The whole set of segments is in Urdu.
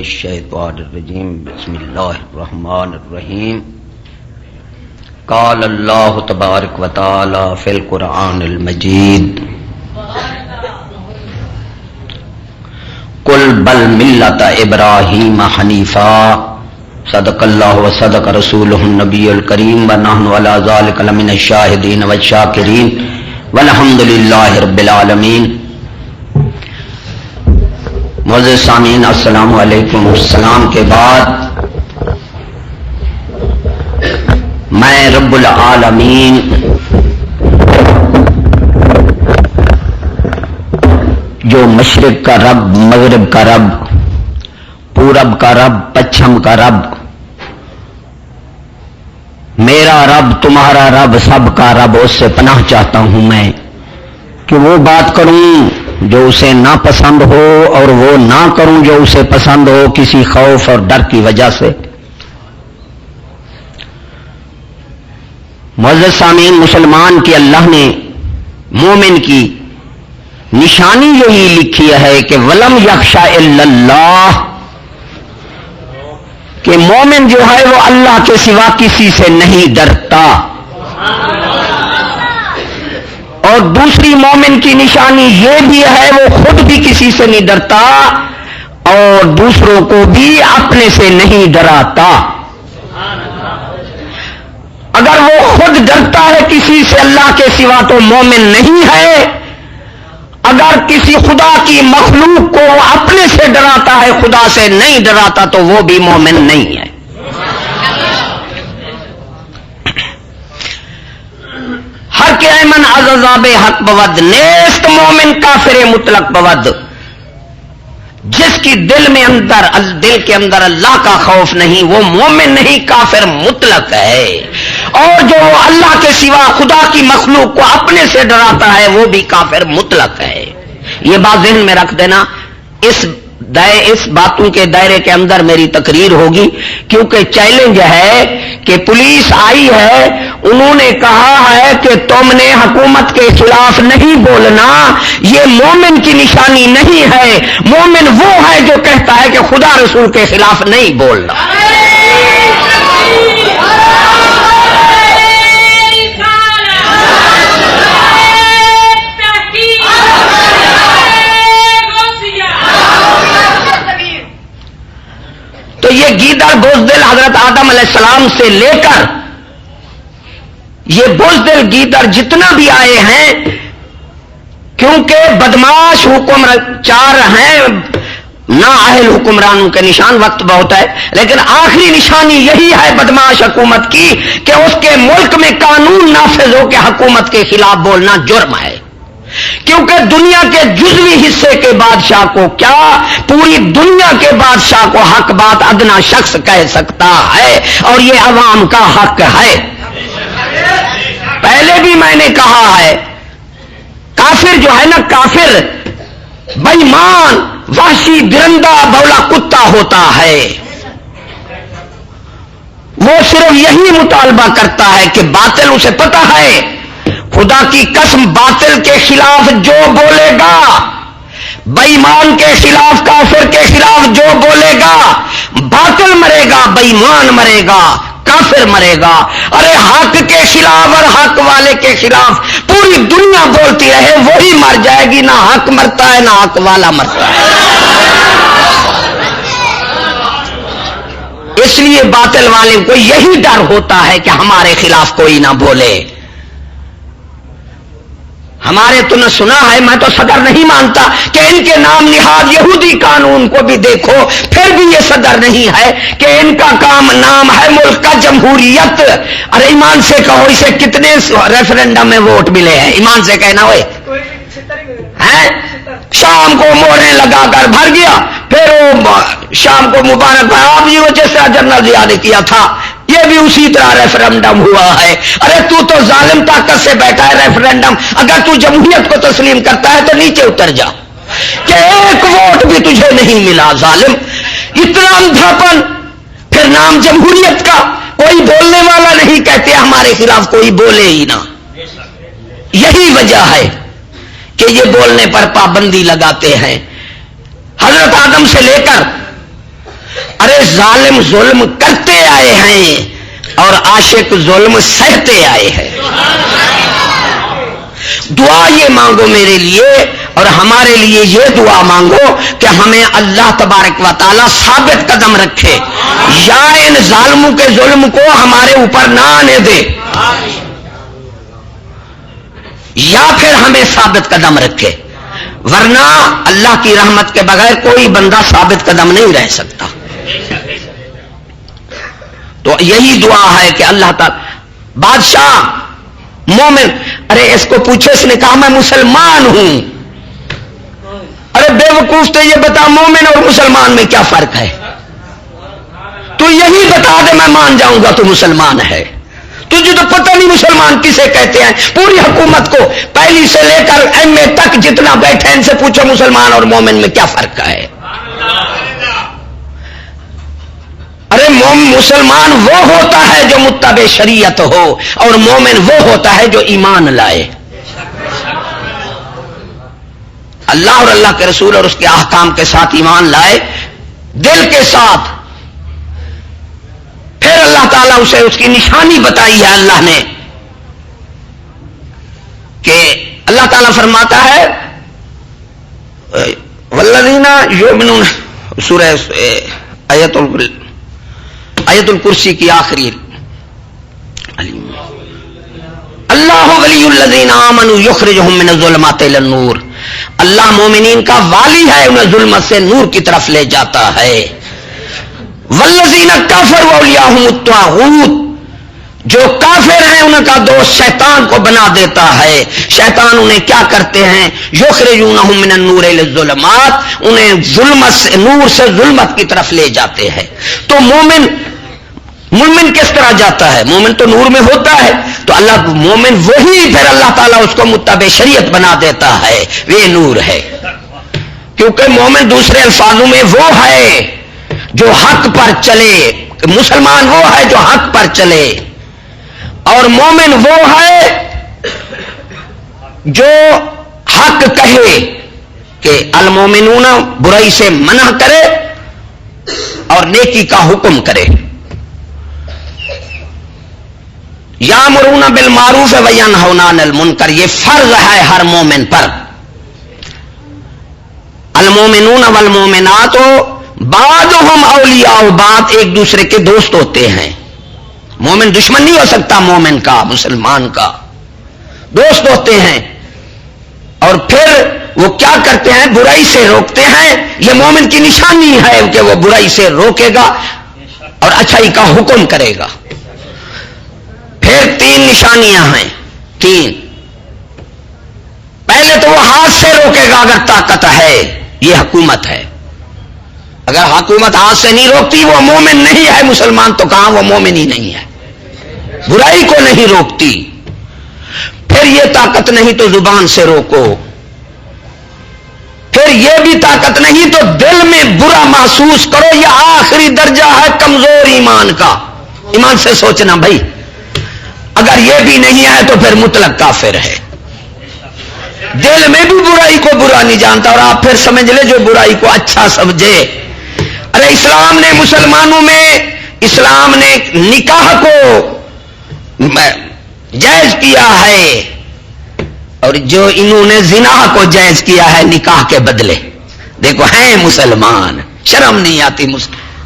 الشیطان الرجیم بسم اللہ الرحمن الرحیم قال اللہ تبارک و تعالی فی القرآن المجید قل بل ملت ابراہیم حنیفا صدق اللہ و صدق رسولہ النبی الکریم ونحن علی ذلک لمن الشاہدین والشاکرین والحمد للہ رب العالمین. معزز سامعین السلام علیکم. السلام کے بعد میں رب العالمین جو مشرق کا رب، مغرب کا رب، پورب کا رب، پچھم کا رب، میرا رب، تمہارا رب، سب کا رب، اس سے پناہ چاہتا ہوں میں کہ وہ بات کروں جو اسے ناپسند ہو اور وہ نہ کروں جو اسے پسند ہو کسی خوف اور ڈر کی وجہ سے. معزز سامعین، مسلمان کی اللہ نے مومن کی نشانی یہی لکھی ہے کہ ولم یخشا الا اللہ، کہ مومن جو ہے وہ اللہ کے سوا کسی سے نہیں ڈرتا. اور دوسری مومن کی نشانی یہ بھی ہے وہ خود بھی کسی سے نہیں ڈرتا اور دوسروں کو بھی اپنے سے نہیں ڈراتا. اگر وہ خود ڈرتا ہے کسی سے اللہ کے سوا تو مومن نہیں ہے. اگر کسی خدا کی مخلوق کو اپنے سے ڈراتا ہے، خدا سے نہیں ڈراتا، تو وہ بھی مومن نہیں ہے. ہر کے ایمن عذاب حق بود نیست مومن کافر مطلق بود. جس کی دل کے اندر اللہ کا خوف نہیں وہ مومن نہیں، کافر مطلق ہے. اور جو اللہ کے سوا خدا کی مخلوق کو اپنے سے ڈراتا ہے وہ بھی کافر مطلق ہے. یہ بات ذہن میں رکھ دینا. اس باتوں کے دائرے کے اندر میری تقریر ہوگی، کیونکہ چیلنج ہے کہ پولیس آئی ہے، انہوں نے کہا ہے کہ تم نے حکومت کے خلاف نہیں بولنا. یہ مومن کی نشانی نہیں ہے. مومن وہ ہے جو کہتا ہے کہ خدا رسول کے خلاف نہیں بولنا. تو یہ گیدڑ بزدل حضرت آدم علیہ السلام سے لے کر یہ بزدل گیدڑ جتنا بھی آئے ہیں، کیونکہ بدماش حکمران چار ہیں، نااہل حکمرانوں کے نشان، وقت بہت ہے، لیکن آخری نشانی یہی ہے بدماش حکومت کی کہ اس کے ملک میں قانون نافذ ہو کہ حکومت کے خلاف بولنا جرم ہے. کیونکہ دنیا کے جزوی حصے کے بادشاہ کو کیا، پوری دنیا کے بادشاہ کو حق بات ادنا شخص کہہ سکتا ہے، اور یہ عوام کا حق ہے. پہلے بھی میں نے کہا ہے، کافر جو ہے نا، کافر بے ایمان، وحشی، درندہ، بولا کتا ہوتا ہے. وہ صرف یہی مطالبہ کرتا ہے کہ باطل، اسے پتا ہے خدا کی قسم باطل کے خلاف جو بولے گا، بے ایمان کے خلاف، کافر کے خلاف جو بولے گا، باطل مرے گا، بے ایمان مرے گا، کافر مرے گا. ارے حق کے خلاف اور حق والے کے خلاف پوری دنیا بولتی رہے، وہی مر جائے گی. نہ حق مرتا ہے نہ حق والا مرتا ہے. اس لیے باطل والے کو یہی ڈر ہوتا ہے کہ ہمارے خلاف کوئی نہ بولے. ہمارے تو نہ سنا ہے، میں تو صدر نہیں مانتا کہ ان کے نام نہاد یہودی قانون کو بھی دیکھو، پھر بھی یہ صدر نہیں ہے کہ ان کا کام نام ہے ملک کا جمہوریت. ارے ایمان سے کہو، اسے کتنے ریفرنڈم میں ووٹ ملے ہیں؟ ایمان سے کہنا ہوئے ہیں. شام کو موریں لگا کر بھر گیا، پھر وہ شام کو مبارک آپ جی وہ جس طرح جنرل ضیاء نے کیا تھا، یہ بھی اسی طرح ریفرنڈم ہوا ہے. ارے تو ظالم طاقت سے بیٹھا ہے. ریفرنڈم اگر تو جمہوریت کو تسلیم کرتا ہے تو نیچے اتر جا، کہ ایک ووٹ بھی تجھے نہیں ملا. ظالم، اتنا اندھاپن. پھر نام جمہوریت کا کوئی بولنے والا نہیں، کہتے ہمارے خلاف کوئی بولے ہی نہ. یہی وجہ ہے کہ یہ بولنے پر پابندی لگاتے ہیں. حضرت آدم سے لے کر ظالم ظلم کرتے آئے ہیں اور عاشق ظلم سہتے آئے ہیں. دعا یہ مانگو میرے لیے اور ہمارے لیے یہ دعا مانگو کہ ہمیں اللہ تبارک و تعالی ثابت قدم رکھے، یا ان ظالموں کے ظلم کو ہمارے اوپر نہ آنے دے، یا پھر ہمیں ثابت قدم رکھے، ورنہ اللہ کی رحمت کے بغیر کوئی بندہ ثابت قدم نہیں رہ سکتا. تو یہی دعا ہے کہ اللہ تعالی بادشاہ مومن، ارے اس کو پوچھو، اس نے کہا میں مسلمان ہوں. ارے بے وقوف تو یہ بتا مومن اور مسلمان میں کیا فرق ہے؟ تو یہی بتا دے میں مان جاؤں گا تو مسلمان ہے. تجھے تو پتہ نہیں مسلمان کسے کہتے ہیں. پوری حکومت کو پہلی سے لے کر ایم اے تک جتنا بیٹھے ان سے پوچھو مسلمان اور مومن میں کیا فرق ہے. ارے مسلمان وہ ہوتا ہے جو متبع شریعت ہو اور مومن وہ ہوتا ہے جو ایمان لائے اللہ اور اللہ کے رسول اور اس کے احکام کے ساتھ ایمان لائے دل کے ساتھ. پھر اللہ تعالیٰ اسے اس کی نشانی بتائی ہے اللہ نے کہ اللہ تعالیٰ فرماتا ہے والذین یؤمنون، سورہ آیت الکرسی کی آخری، اللہ ولی الذین آمنوا یخرجہم من الظلمات الی النور، اللہ مومنین کا والی ہے، انہیں ظلمت سے نور کی طرف لے جاتا ہے. والذین کفروا اولیاءہم الطاغوت، جو کافر ہیں ان کا دوست شیطان کو بنا دیتا ہے. شیطان انہیں کیا کرتے ہیں؟ یخرجونہم من النور الی الظلمات، انہیں ظلمت سے نور سے ظلمت کی طرف لے جاتے ہیں. تو مومن کس طرح جاتا ہے؟ مومن تو نور میں ہوتا ہے، تو اللہ مومن وہی پھر اللہ تعالیٰ اس کو متبع شریعت بنا دیتا ہے، وہ نور ہے. کیونکہ مومن دوسرے الفاظوں میں وہ ہے جو حق پر چلے، مسلمان وہ ہے جو حق پر چلے، اور مومن وہ ہے جو حق کہے کہ المومنون برائی سے منع کرے اور نیکی کا حکم کرے. یامرون بالمعروف وینہون عن المنکر، یہ فرض ہے ہر مومن پر. المومنون والمومنات بعضهم اولیاء بعض، ایک دوسرے کے دوست ہوتے ہیں. مومن دشمن نہیں ہو سکتا، مومن کا مسلمان کا دوست ہوتے ہیں. اور پھر وہ کیا کرتے ہیں؟ برائی سے روکتے ہیں. یہ مومن کی نشانی ہے کہ وہ برائی سے روکے گا اور اچھائی کا حکم کرے گا. پھر 3 نشانیاں ہیں، 3. پہلے تو وہ ہاتھ سے روکے گا اگر طاقت ہے، یہ حکومت ہے. اگر حکومت ہاتھ سے نہیں روکتی وہ مومن نہیں ہے. مسلمان تو کہاں، وہ مومن ہی نہیں ہے، برائی کو نہیں روکتی. پھر یہ طاقت نہیں تو زبان سے روکو. پھر یہ بھی طاقت نہیں تو دل میں برا محسوس کرو. یہ آخری درجہ ہے کمزور ایمان کا. ایمان سے سوچنا بھائی، اگر یہ بھی نہیں ہے تو پھر مطلق کافر ہے. دل میں بھی برائی کو برا نہیں جانتا، اور آپ پھر سمجھ لے جو برائی کو اچھا سمجھے. ارے اسلام نے مسلمانوں میں، اسلام نے نکاح کو جائز کیا ہے، اور جو انہوں نے زنا کو جائز کیا ہے نکاح کے بدلے. دیکھو ہیں مسلمان، شرم نہیں آتی.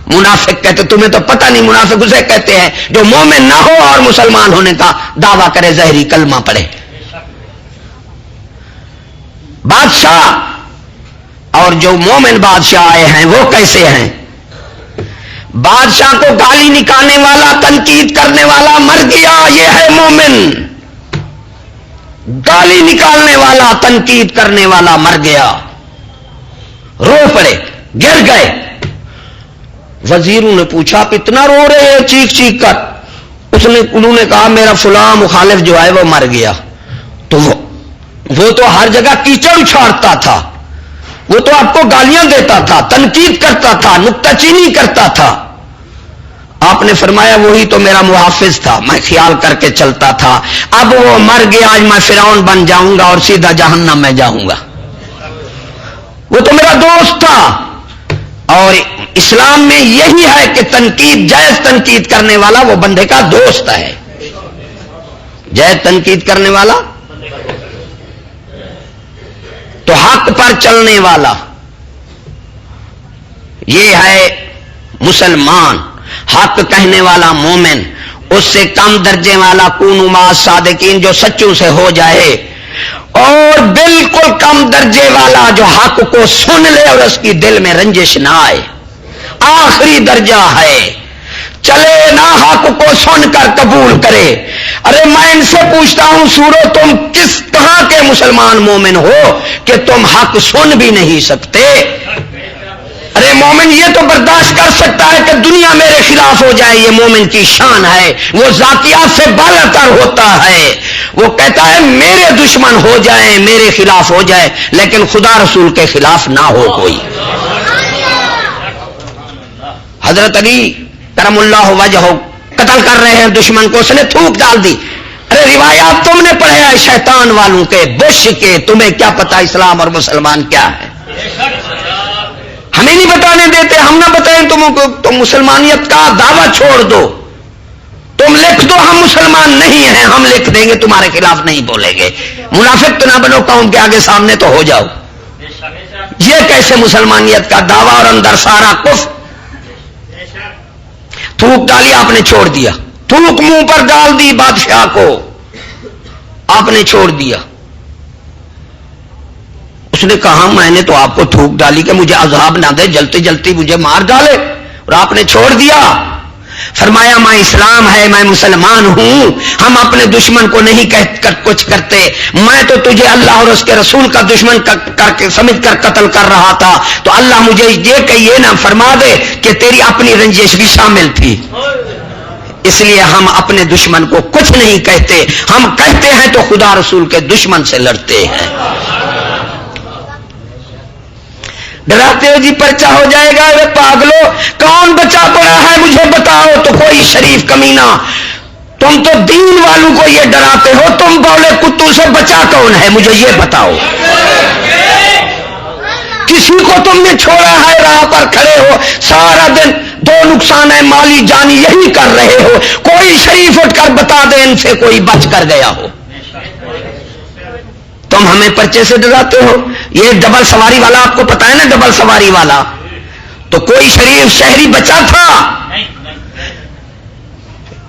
منافق کہتے، تمہیں تو پتہ نہیں، منافق اسے کہتے ہیں جو مومن نہ ہو اور مسلمان ہونے کا دعویٰ کرے، ظاہری کلمہ پڑھے. بادشاہ اور جو مومن بادشاہ آئے ہیں وہ کیسے ہیں؟ بادشاہ کو گالی نکالنے والا، تنقید کرنے والا مر گیا، یہ ہے مومن. گالی نکالنے والا، تنقید کرنے والا مر گیا، رو پڑے، گر گئے. وزیروں نے پوچھا آپ اتنا رو رہے ہیں چیخ چیخ کر؟ انہوں نے کہا میرا فلاں مخالف جو ہے وہ مر گیا. تو وہ تو ہر جگہ کیچڑ اچھاڑتا تھا، وہ تو آپ کو گالیاں دیتا تھا، تنقید کرتا تھا، نکتہ چینی کرتا تھا. آپ نے فرمایا وہی تو میرا محافظ تھا، میں خیال کر کے چلتا تھا. اب وہ مر گیا، آج میں فرعون بن جاؤں گا اور سیدھا جہنم میں جاؤں گا. وہ تو میرا دوست تھا. اور اسلام میں یہی ہے کہ تنقید، جائز تنقید کرنے والا وہ بندے کا دوست ہے، جائز تنقید کرنے والا تو حق پر چلنے والا یہ ہے مسلمان، حق کہنے والا مومن، اس سے کم درجے والا کونوا مع الصادقین جو سچوں سے ہو جائے، اور بالکل کم درجے والا جو حق کو سن لے اور اس کی دل میں رنجش نہ آئے، آخری درجہ ہے، چلے نہ حق کو سن کر قبول کرے۔ ارے میں ان سے پوچھتا ہوں سورو تم کس طرح کے مسلمان مومن ہو کہ تم حق سن بھی نہیں سکتے؟ ارے مومن یہ تو برداشت کر سکتا ہے کہ دنیا میرے خلاف ہو جائے، یہ مومن کی شان ہے، وہ ذاتیات سے بالا تر ہوتا ہے، وہ کہتا ہے میرے دشمن ہو جائیں، میرے خلاف ہو جائے، لیکن خدا رسول کے خلاف نہ ہو کوئی۔ حضرت علی کرم اللہ وجہہ قتل کر رہے ہیں دشمن کو، اس نے تھوک ڈال دی۔ ارے روایات تم نے پڑھے ہیں شیطان والوں کے، بش کے، تمہیں کیا پتا اسلام اور مسلمان کیا ہے؟ ہمیں نہیں بتانے دیتے، ہم نہ بتائیں تم کو، تم مسلمانیت کا دعویٰ چھوڑ دو، تم لکھ دو ہم مسلمان نہیں ہیں، ہم لکھ دیں گے، تمہارے خلاف نہیں بولیں گے۔ منافق تو نہ بنو، قوم کے آگے سامنے تو ہو جاؤ۔ یہ کیسے مسلمانیت کا دعویٰ اور اندر سارا کفر؟ تھوک ڈالی، آپ نے چھوڑ دیا، تھوک منہ پر ڈال دی بادشاہ کو، آپ نے چھوڑ دیا۔ اس نے کہا میں نے تو آپ کو تھوک ڈالی کہ مجھے عذاب نہ دے، جلتی جلتی مجھے مار ڈالے، اور آپ نے چھوڑ دیا۔ فرمایا میں اسلام ہے، میں مسلمان ہوں، ہم اپنے دشمن کو نہیں کر کچھ کرتے، میں تو تجھے اللہ اور اس کے رسول کا دشمن کر کے سمجھ کر قتل کر رہا تھا، تو اللہ مجھے یہ کہ یہ نہ فرما دے کہ تیری اپنی رنجش بھی شامل تھی، اس لیے ہم اپنے دشمن کو کچھ نہیں کہتے، ہم کہتے ہیں تو خدا رسول کے دشمن سے لڑتے ہیں۔ ڈراتے ہو جی پرچہ ہو جائے گا، اے پاگلو کون بچا پڑا ہے مجھے بتاؤ، تو کوئی شریف کمینہ، تم تو دین والوں کو یہ ڈراتے ہو، تم بولے کتوں سے بچا کون ہے مجھے یہ بتاؤ؟ کسی کو تم نے چھوڑا ہے؟ راہ پر کھڑے ہو سارا دن، دو نقصان ہے مالی جانی یہی کر رہے ہو، کوئی شریف اٹھ کر بتا دے ان سے کوئی بچ کر گیا ہو؟ تم ہمیں پرچے سے ڈراتے ہو۔ یہ ڈبل سواری والا آپ کو پتا ہے نا، ڈبل سواری والا تو کوئی شریف شہری بچا تھا؟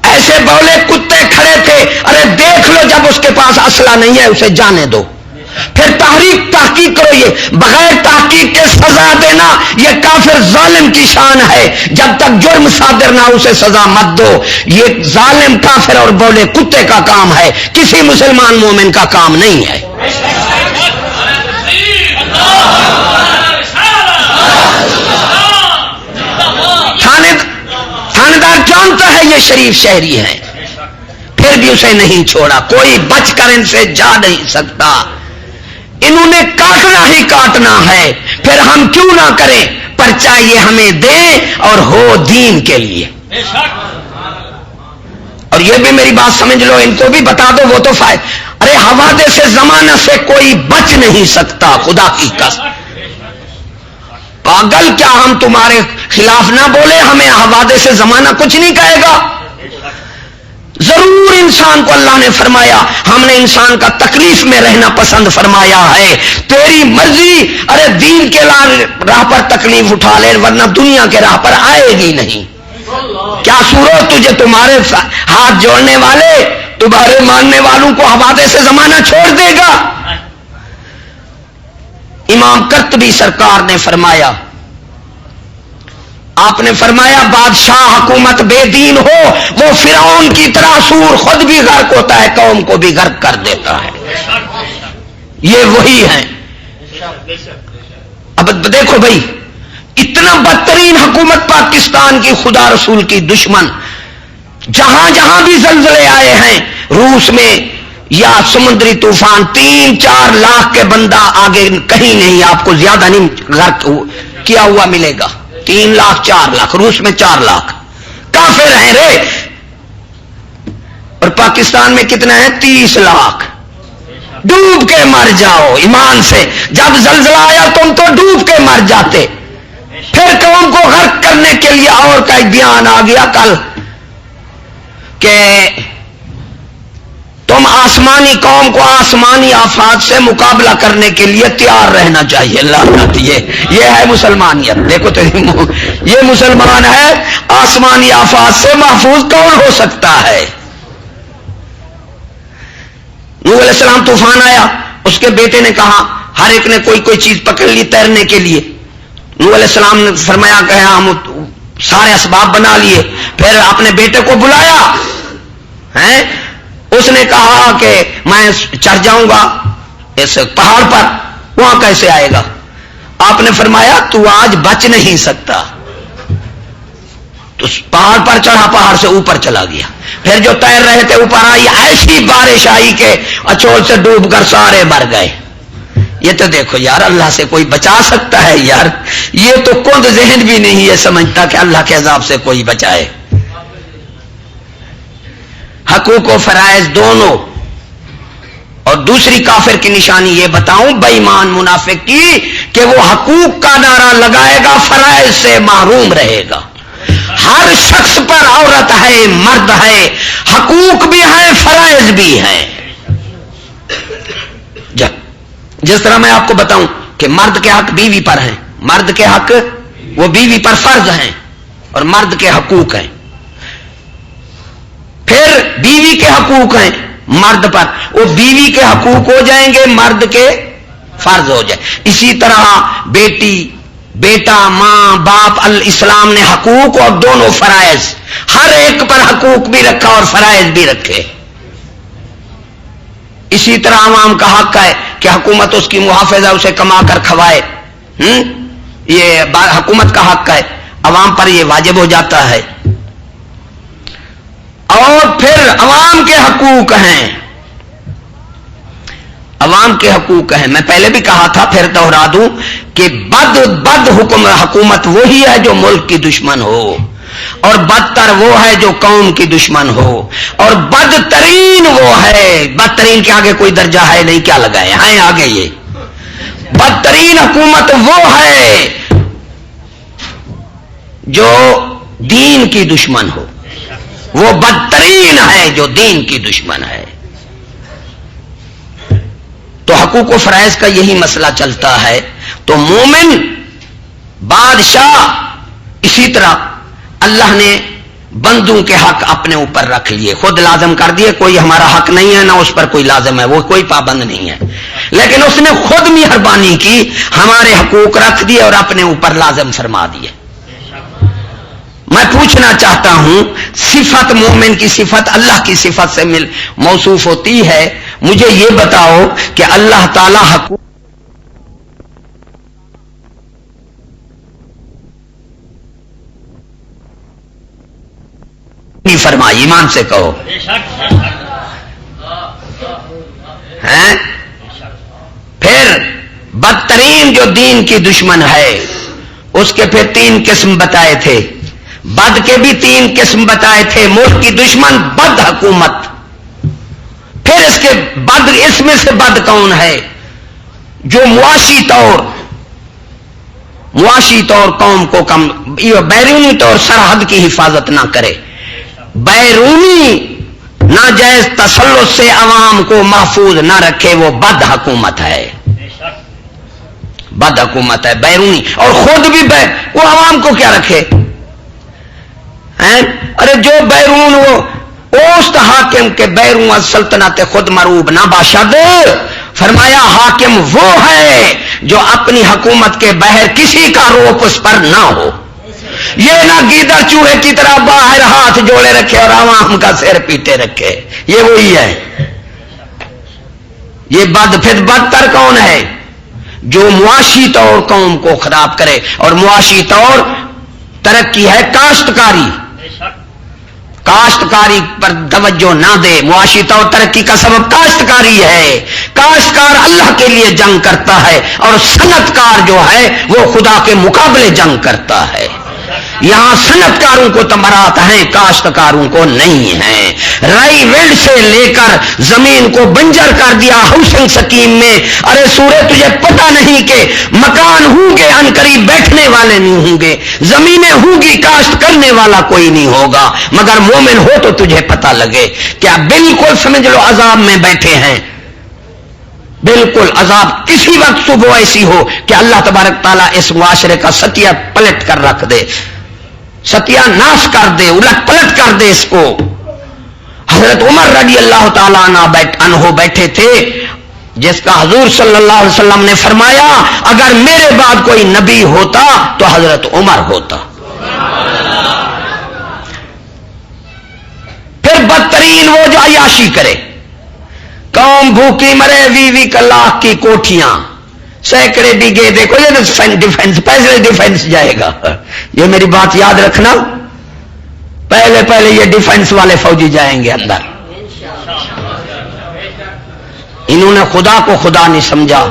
ایسے بولے کتے کھڑے تھے، ارے دیکھ لو جب اس کے پاس اسلحہ نہیں ہے اسے جانے دو، پھر تحقیق کرو، یہ بغیر تحقیق کے سزا دینا یہ کافر ظالم کی شان ہے، جب تک جرم صادر نہ اسے سزا مت دو، یہ ظالم کافر اور بولے کتے کا کام ہے، کسی مسلمان مومن کا کام نہیں ہے۔ تھاندار جانتا ہے یہ شریف شہری ہے، پھر بھی اسے نہیں چھوڑا، کوئی بچ کر ان سے جا نہیں سکتا، انہوں نے کاٹنا ہی کاٹنا ہے، پھر ہم کیوں نہ کریں، پرچہ یہ ہمیں دیں اور ہو دین کے لیے۔ اور یہ بھی میری بات سمجھ لو، ان کو بھی بتا دو، وہ تو ارے حوادث سے زمانہ سے کوئی بچ نہیں سکتا، خدا کی قسم۔ پاگل کیا ہم تمہارے خلاف نہ بولے، ہمیں حوادث سے زمانہ کچھ نہیں کہے گا؟ ضرور انسان کو اللہ نے فرمایا، ہم نے انسان کا تکلیف میں رہنا پسند فرمایا ہے، تیری مرضی، ارے دین کے راہ پر تکلیف اٹھا لے ورنہ دنیا کے راہ پر آئے گی نہیں۔ کیا سورو تجھے تمہارے ہاتھ جوڑنے والے، تمہارے ماننے والوں کو حوادث سے زمانہ چھوڑ دے گا؟ امام قرطبی سرکار نے فرمایا، آپ نے فرمایا بادشاہ حکومت بے دین ہو وہ فرعون کی طرح سور خود بھی غرق ہوتا ہے، قوم کو بھی غرق کر دیتا ہے، یہ وہی ہیں۔ اب دیکھو بھائی، اتنا بدترین حکومت پاکستان کی، خدا رسول کی دشمن، جہاں جہاں بھی زلزلے آئے ہیں، روس میں یا سمندری طوفان، 3-4 لاکھ کے بندہ آگے کہیں نہیں، آپ کو زیادہ نہیں غرق کیا ہوا ملے گا، 3 لاکھ 4 لاکھ، روس میں 4 لاکھ کافر ہیں رے، اور پاکستان میں کتنا ہے؟ 30 لاکھ۔ ڈوب کے مر جاؤ ایمان سے، جب زلزلہ آیا تم تو ڈوب کے مر جاتے، پھر قوم کو غرق کرنے کے لیے اور کا ایک بیان آ گیا کل کہ تم آسمانی قوم کو آسمانی آفات سے مقابلہ کرنے کے لیے تیار رہنا چاہیے. اللہ یہ ہے مسلمانیت. دیکھو تو یہ مسلمان ہے. آسمانی آفات سے محفوظ کون ہو سکتا ہے؟ نوح علیہ السلام طوفان آیا, اس کے بیٹے نے کہا, ہر ایک نے کوئی چیز پکڑ لی تیرنے کے لیے. نوح علیہ السلام نے فرمایا کہ ہم سارے اسباب بنا لیے. پھر اپنے بیٹے کو بلایا, اس نے کہا کہ میں چڑھ جاؤں گا اس پہاڑ پر, وہاں کیسے آئے گا؟ آپ نے فرمایا تو آج بچ نہیں سکتا. تو پہاڑ پر چڑھا, پہاڑ سے اوپر چلا گیا. پھر جو تیر رہے تھے اوپر آئی, ایسی بارش آئی کہ اچول سے ڈوب کر سارے مر گئے. یہ تو دیکھو یار, اللہ سے کوئی بچا سکتا ہے یار؟ یہ تو کند ذہن بھی نہیں ہے سمجھتا کہ اللہ کے عذاب سے کوئی بچائے. حقوق و فرائض دونوں. اور دوسری کافر کی نشانی یہ بتاؤں بے ایمان منافق کی, کہ وہ حقوق کا نعرہ لگائے گا, فرائض سے محروم رہے گا. ہر شخص پر عورت ہے, مرد ہے, حقوق بھی ہیں, فرائض بھی ہیں. جس طرح میں آپ کو بتاؤں کہ مرد کے حق بیوی پر ہیں, مرد کے حق وہ بیوی پر فرض ہیں اور مرد کے حقوق ہیں. پھر بیوی کے حقوق ہیں مرد پر, وہ بیوی کے حقوق ہو جائیں گے, مرد کے فرض ہو جائے. اسی طرح بیٹی, بیٹا, ماں, باپ, الاسلام نے حقوق اور دونوں فرائض, ہر ایک پر حقوق بھی رکھا اور فرائض بھی رکھے. اسی طرح عوام کا حق ہے کہ حکومت اس کی محافظہ, اسے کما کر کھوائے. یہ حکومت کا حق ہے, عوام پر یہ واجب ہو جاتا ہے. اور پھر عوام کے حقوق ہیں, عوام کے حقوق ہیں. میں پہلے بھی کہا تھا, پھر دوہرا دوں کہ بد حکومت وہی ہے جو ملک کی دشمن ہو, اور بدتر وہ ہے جو قوم کی دشمن ہو, اور بدترین وہ ہے, بدترین کے آگے کوئی درجہ ہے نہیں, کیا لگائے ہیں آگے. یہ بدترین حکومت وہ ہے جو دین کی دشمن ہو, وہ بدترین ہے جو دین کی دشمن ہے. تو حقوق و فرائض کا یہی مسئلہ چلتا ہے. تو مومن بادشاہ, اسی طرح اللہ نے بندوں کے حق اپنے اوپر رکھ لیے, خود لازم کر دیے. کوئی ہمارا حق نہیں ہے, نہ اس پر کوئی لازم ہے, وہ کوئی پابند نہیں ہے, لیکن اس نے خود مہربانی کی, ہمارے حقوق رکھ دیے اور اپنے اوپر لازم فرما دیے. میں پوچھنا چاہتا ہوں, صفت مومن کی صفت اللہ کی صفت سے موصوف ہوتی ہے. مجھے یہ بتاؤ کہ اللہ تعالی حقوق نہیں فرمائی, ایمان سے کہو ہیں. پھر بدترین جو دین کی دشمن ہے, اس کے پھر 3 قسم بتائے تھے. بد کے بھی 3 قسم بتائے تھے. ملک کی دشمن, بد حکومت. پھر اس کے بد, اس میں سے بد کون ہے؟ جو معاشی طور قوم کو بیرونی طور سرحد کی حفاظت نہ کرے, بیرونی ناجائز تسلط سے عوام کو محفوظ نہ رکھے, وہ بد حکومت ہے. بد حکومت ہے بیرونی, اور خود بھی وہ عوام کو کیا رکھے. ارے جو بیرون, وہ اوست حاکم کے بیرون سلطنت خود مروب نہ باشد. فرمایا حاکم وہ ہے جو اپنی حکومت کے بہر کسی کا روپ اس پر نہ ہو. یہ نہ گیدڑ چوہے کی طرح باہر ہاتھ جوڑے رکھے اور عوام کا سر پیٹے رکھے, یہ وہی ہے. یہ پھر بدتر کون ہے؟ جو معاشی طور قوم کو خراب کرے, اور معاشی طور ترقی ہے کاشتکاری, کاشتکاری پر توجہ نہ دے. معاشی طور ترقی کا سبب کاشتکاری ہے. کاشتکار اللہ کے لیے جنگ کرتا ہے, اور صنعت کار جو ہے وہ خدا کے مقابلے جنگ کرتا ہے. یہاں صنعتکاروں کو تمرات ہیں، کاشتکاروں کو نہیں ہیں۔ رائی ویلڈ سے لے کر زمین کو بنجر کر دیا ہاؤسنگ سکیم میں۔ ارے سورے تجھے پتہ نہیں کہ مکان ہوں گے ان قریب بیٹھنے والے نہیں ہوں گے، زمینیں ہوں گی کاشت کرنے والا کوئی نہیں ہوگا، مگر مومن ہو تو تجھے پتہ لگے کیا بالکل سمجھ لو عذاب میں بیٹھے ہیں، بالکل عذاب کسی وقت صبح ایسی ہو کہ اللہ تبارک تعالیٰ اس معاشرے کا ستیہ پلٹ کر رکھ دے، ستیہ ناش کر دے، الٹ پلٹ کر دے اس کو۔ حضرت عمر رضی اللہ تعالیٰ عنہ بیٹھے تھے جس کا حضور صلی اللہ علیہ وسلم نے فرمایا اگر میرے بعد کوئی نبی ہوتا تو حضرت عمر ہوتا۔ پھر بدترین وہ جو عیاشی کرے، قوم بھوکی مرے، 20 لاکھ کی کوٹھیاں، سینکڑے بیگے، دیکھو یہ ڈیفنس پہلے ڈیفنس جائے گا، یہ میری بات یاد رکھنا، پہلے یہ ڈیفنس والے فوجی جائیں گے اندر۔ انہوں نے خدا کو خدا نہیں سمجھا،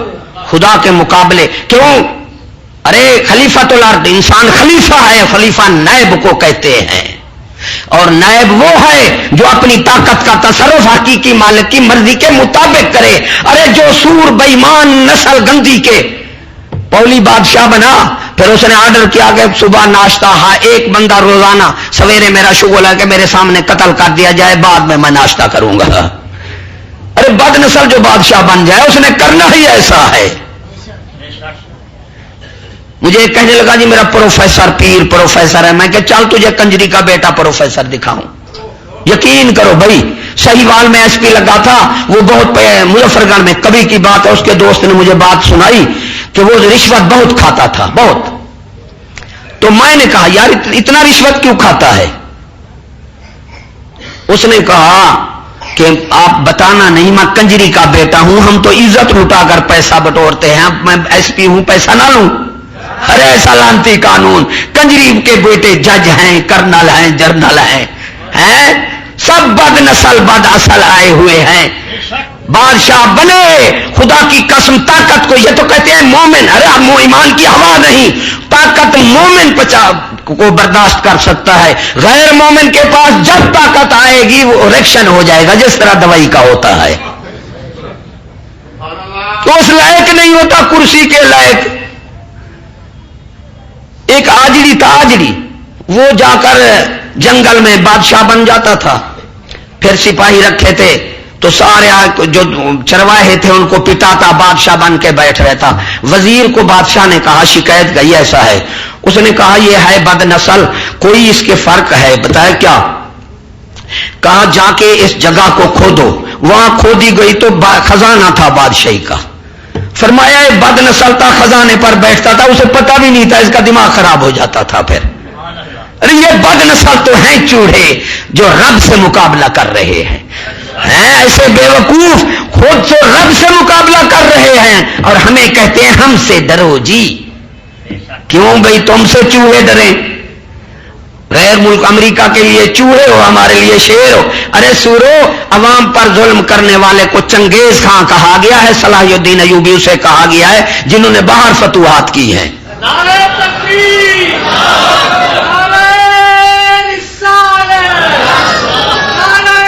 خدا کے مقابلے کیوں؟ ارے خلیفۃ الارض، انسان خلیفہ ہے، خلیفہ نائب کو کہتے ہیں، اور نائب وہ ہے جو اپنی طاقت کا تصرف حقیقی مالک کی مرضی کے مطابق کرے۔ ارے جو سور بےمان نسل گندی کے پولی بادشاہ بنا، پھر اس نے آرڈر کیا کہ صبح ناشتہ، ہاں ایک بندہ روزانہ سویرے میرا شغل ہے کہ میرے سامنے قتل کر دیا جائے، بعد میں ناشتہ کروں گا۔ ارے بد نسل جو بادشاہ بن جائے اس نے کرنا ہی ایسا ہے۔ مجھے کہنے لگا جی میرا پروفیسر پیر پروفیسر ہے، میں کہ چل تجھے کنجری کا بیٹا پروفیسر دکھاؤں۔ یقین کرو بھائی، سہیوال میں ایس پی لگا تھا، وہ بہت مظفر گڑھ میں، کبھی کی بات ہے، اس کے دوست نے مجھے بات سنائی کہ وہ رشوت بہت کھاتا تھا، بہت۔ تو میں نے کہا یار اتنا رشوت کیوں کھاتا ہے؟ اس نے کہا کہ آپ بتانا نہیں، میں کنجری کا بیٹا ہوں، ہم تو عزت لٹا کر پیسہ بٹورتے ہیں، میں ایس پی ہوں پیسہ نہ لوں؟ ارے ایسا لانتی قانون، کنجری کے بیٹے جج ہیں، کرنل ہیں، جرنل ہیں، سب بد نسل بد اصل آئے ہوئے ہیں، بادشاہ بنے، خدا کی قسم طاقت کو، یہ تو کہتے ہیں مومن، ارے ایمان کی ہوا نہیں، طاقت مومن کو برداشت کر سکتا ہے، غیر مومن کے پاس جب طاقت آئے گی وہ ریکشن ہو جائے گا جس طرح دوائی کا ہوتا ہے، تو اس لائق نہیں ہوتا کرسی کے لائق۔ ایک آجڑی تھا، آجڑی، وہ جا کر جنگل میں بادشاہ بن جاتا تھا، پھر سپاہی رکھے تھے تو سارے جو چرواہے تھے ان کو پٹاتا، بادشاہ بن کے بیٹھ رہتا۔ وزیر کو بادشاہ نے کہا شکایت گئی ایسا ہے، اس نے کہا یہ ہے بد نسل، کوئی اس کے فرق ہے؟ بتایا کیا؟ کہا جا کے اس جگہ کو کھودو، وہاں کھودی گئی تو خزانہ تھا بادشاہی کا۔ فرمایا یہ بد نسل تھا، خزانے پر بیٹھتا تھا، اسے پتہ بھی نہیں تھا، اس کا دماغ خراب ہو جاتا تھا پھر۔ ارے یہ بد نسل تو ہیں چوڑے جو رب سے مقابلہ کر رہے ہیں، ایسے بیوقوف خود تو رب سے مقابلہ کر رہے ہیں اور ہمیں کہتے ہیں ہم سے ڈرو جی۔ کیوں بھائی تم سے چوہے ڈریں؟ غیر ملک امریکہ کے لیے چوہے ہو، ہمارے لیے شیر ہو۔ ارے سورو، عوام پر ظلم کرنے والے کو چنگیز خان کہا گیا ہے، صلاح الدین ایوبی اسے کہا گیا ہے جنہوں نے باہر فتوحات کی ہیں۔ نعرہ تکبیر، نعرہ رسالت، نعرہ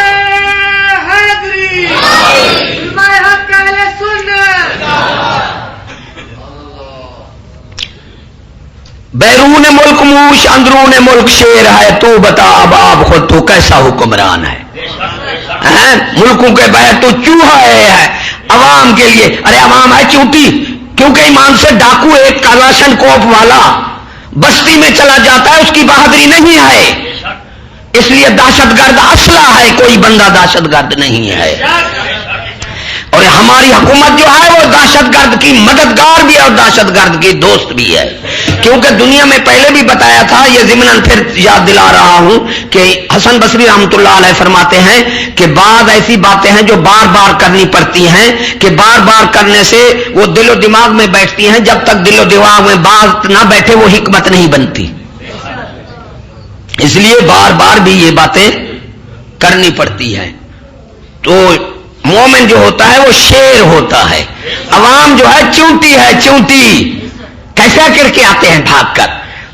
حیدری، میں حق اہل سنت۔ بیرون ملک موش اندرون ملک شیر ہے، تو بتا اب آپ خود تو کیسا حکمران ہے؟ ملکوں کے باہر تو چوہا ہے عوام کے لیے۔ ارے عوام ہے چونٹی، کیونکہ ایمان سے ڈاکو ایک کلاشن کوپ والا بستی میں چلا جاتا ہے، اس کی بہادری نہیں ہے، اس لیے دہشت گرد اسلحہ ہے، کوئی بندہ دہشت گرد نہیں ہے۔ اور ہماری حکومت جو ہے وہ دہشت گرد کی مددگار بھی ہے اور دہشت گرد کی دوست بھی ہے، کیونکہ دنیا میں پہلے بھی بتایا تھا، یہ ضمناً پھر یاد دلا رہا ہوں کہ حسن بصری رحمۃ اللہ علیہ فرماتے ہیں کہ بعض ایسی باتیں ہیں جو بار بار کرنی پڑتی ہیں کہ بار بار کرنے سے وہ دل و دماغ میں بیٹھتی ہیں، جب تک دل و دماغ میں بات نہ بیٹھے وہ حکمت نہیں بنتی، اس لیے بار بار بھی یہ باتیں کرنی پڑتی ہیں۔ تو مومن جو ہوتا ہے وہ شیر ہوتا ہے، عوام جو ہے چونٹی ہے، چونٹی کیسا کر کے آتے ہیں بھاگ کر،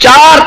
4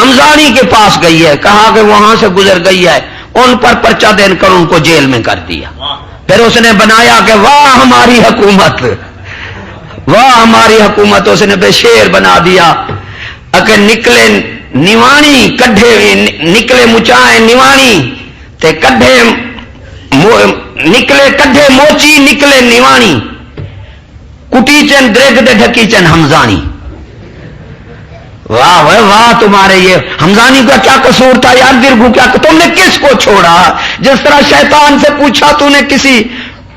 ہمزانی کے پاس گئی ہے, کہا کہ وہاں سے گزر گئی ہے, ان پر پرچہ دے کر ان کو جیل میں کر دیا. پھر اس نے بنایا کہ واہ ہماری حکومت, واہ ہماری حکومت, اس نے بے شیر بنا دیا. اگر نکلے نیوانی کڈھے, نکلے مچائے نیوانی تے کڈھے نکلے کڈھے موچی نکلے نیوانی, کٹی چن درگ دے ڈھکی چن ہمزانی. واہ واہ واہ تمہارے یہ ہمزانی کا کیا قصور تھا یار درگو, کیا تم نے کس کو چھوڑا؟ جس طرح شیطان سے پوچھا تو نے کسی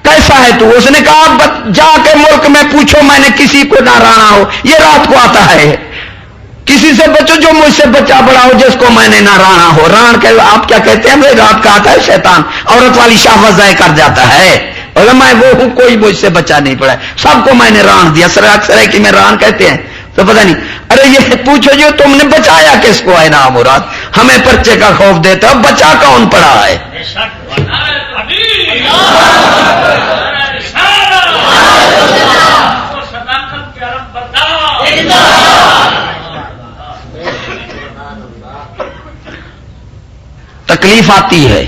کیسا ہے تو, اس نے کہا جا کے ملک میں پوچھو میں نے کسی کو نہ رانا ہو, یہ رات کو آتا ہے, کسی سے بچو جو مجھ سے بچہ بڑا ہو جس کو میں نے نہ رانا ہو. ران کے آپ کیا کہتے ہیں, بھائی رات کا آتا ہے شیطان, عورت والی شہوت ضائع کر جاتا ہے. اور میں وہ ہوں, کوئی مجھ سے بچہ نہیں پڑا, سب کو میں نے ران دیا. اکثر ہے کہ میں ران کہتے ہیں تو پتہ نہیں. ارے یہ پوچھو جو تم نے بچایا کس کو ہے نا مراد, ہمیں پرچے کا خوف دیتا ہے, بچا کون پڑا ہے؟ تکلیف آتی ہے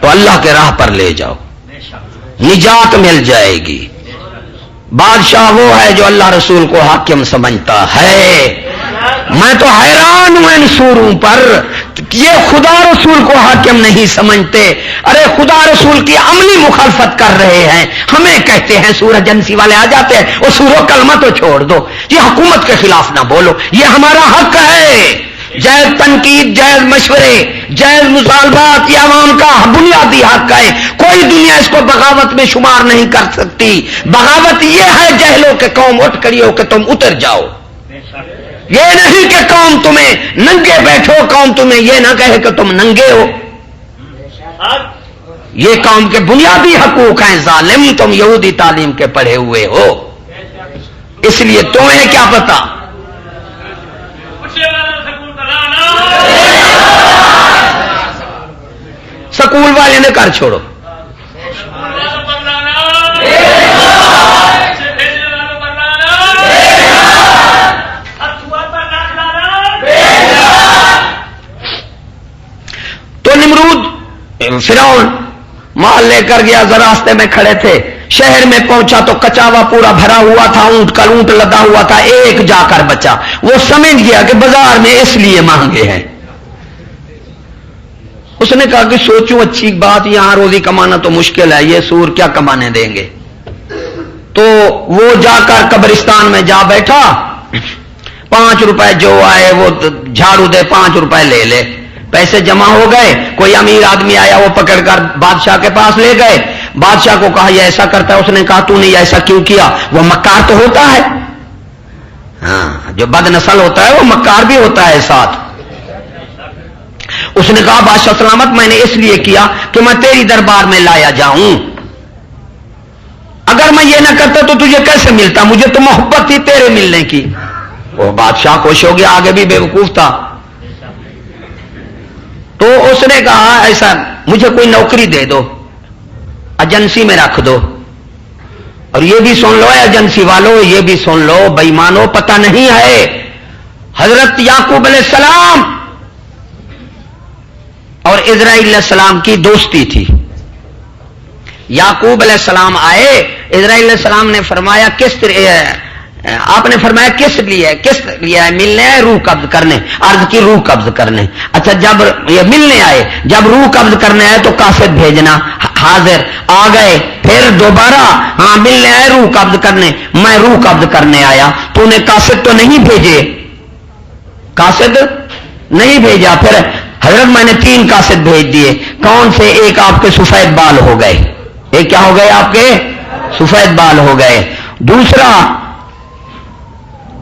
تو اللہ کے راہ پر لے جاؤ, نجات مل جائے گی. بادشاہ وہ ہے جو اللہ رسول کو حاکم سمجھتا ہے. میں تو حیران ہوں ان سوروں پر, یہ خدا رسول کو حاکم نہیں سمجھتے. ارے خدا رسول کی عملی مخالفت کر رہے ہیں, ہمیں کہتے ہیں سورج جنسی والے آ جاتے ہیں, وہ سورو کلمہ تو چھوڑ دو, یہ حکومت کے خلاف نہ بولو, یہ ہمارا حق ہے. جائز تنقید, جائز مشورے, جائز مطالبات یہ عوام کا بنیادی حق ہے. کوئی دنیا اس کو بغاوت میں شمار نہیں کر سکتی. بغاوت یہ ہے جہلوں کے قوم اٹھ کھڑی ہو کہ تم اتر جاؤ, یہ نہیں کہ قوم تمہیں ننگے بیٹھو, قوم تمہیں یہ نہ کہے کہ تم ننگے ہو. یہ قوم کے بنیادی حقوق ہیں. ظالم تم یہودی تعلیم کے پڑھے ہوئے ہو, اس لیے تمہیں کیا پتا. سکول والے نے کر چھوڑو, تو نمرود فرعون مال لے کر گیا, راستے میں کھڑے تھے, شہر میں پہنچا تو کچاوا پورا بھرا ہوا تھا, اونٹ لدا ہوا تھا, ایک جا کر بچا. وہ سمجھ گیا کہ بازار میں اس لیے مہنگے ہیں. اس نے کہا کہ سوچوں اچھی بات, یہاں روزی کمانا تو مشکل ہے, یہ سور کیا کمانے دیں گے. تو وہ جا کر قبرستان میں جا بیٹھا, 5 روپے جو آئے وہ جھاڑو دے 5 روپے لے لے. پیسے جمع ہو گئے, کوئی امیر آدمی آیا, وہ پکڑ کر بادشاہ کے پاس لے گئے. بادشاہ کو کہا یہ ایسا کرتا ہے, اس نے کہا تو نے ایسا کیوں کیا, وہ مکار تو ہوتا ہے. ہاں, جو بد نسل ہوتا ہے وہ مکار بھی ہوتا ہے ساتھ. اس نے کہا بادشاہ سلامت, میں نے اس لیے کیا کہ میں تیری دربار میں لایا جاؤں, اگر میں یہ نہ کرتا تو تجھے کیسے ملتا, مجھے تو محبت تھی تیرے ملنے کی. وہ بادشاہ خوش ہو گیا, آگے بھی بیوقوف تھا. تو اس نے کہا ایسا مجھے کوئی نوکری دے دو, ایجنسی میں رکھ دو. اور یہ بھی سن لو ایجنسی والوں, یہ بھی سن لو بے ایمانو, پتہ نہیں ہے حضرت یعقوب علیہ السلام اور اسرائیل علیہ السلام کی دوستی تھی. یعقوب علیہ السلام آئے, اسرائیل علیہ السلام نے فرمایا آپ نے فرمایا کس لیے ہے, ملنے آئے, روح قبض کرنے. عرض کی روح قبض کرنے. اچھا جب یہ ملنے آئے, جب روح قبض کرنے آئے تو قاصد بھیجنا. حاضر آ گئے, پھر دوبارہ ہاں ملنے آئے روح قبض کرنے, میں روح قبض کرنے آیا, تو نے قاصد تو نہیں بھیجے, قاصد نہیں بھیجا. پھر حضرت میں نے 3 قاصد بھیج دیے. کون سے؟ ایک آپ کے سفید بال ہو گئے, ایک کیا ہو گئے آپ کے سفید بال ہو گئے, دوسرا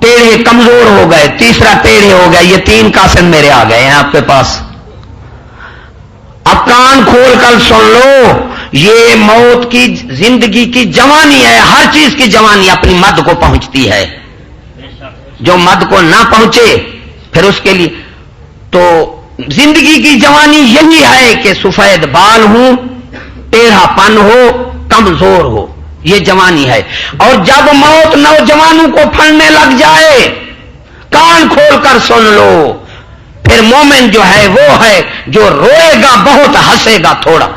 ٹیڑھے کمزور ہو گئے, تیسرا ٹیڑھے ہو گئے. یہ 3 قاصد میرے آ گئے ہیں آپ کے پاس. اب کان کھول کر سن لو, یہ موت کی زندگی کی جوانی ہے, ہر چیز کی جوانی اپنی مد کو پہنچتی ہے. جو مد کو نہ پہنچے پھر اس کے لیے تو زندگی کی جوانی یہی ہے کہ سفید بال ہوں, ٹیڑھا پن ہو, کمزور ہو, یہ جوانی ہے. اور جب موت نوجوانوں کو پھڑنے لگ جائے, کان کھول کر سن لو, پھر مومن جو ہے وہ ہے جو روئے گا بہت ہنسے گا تھوڑا.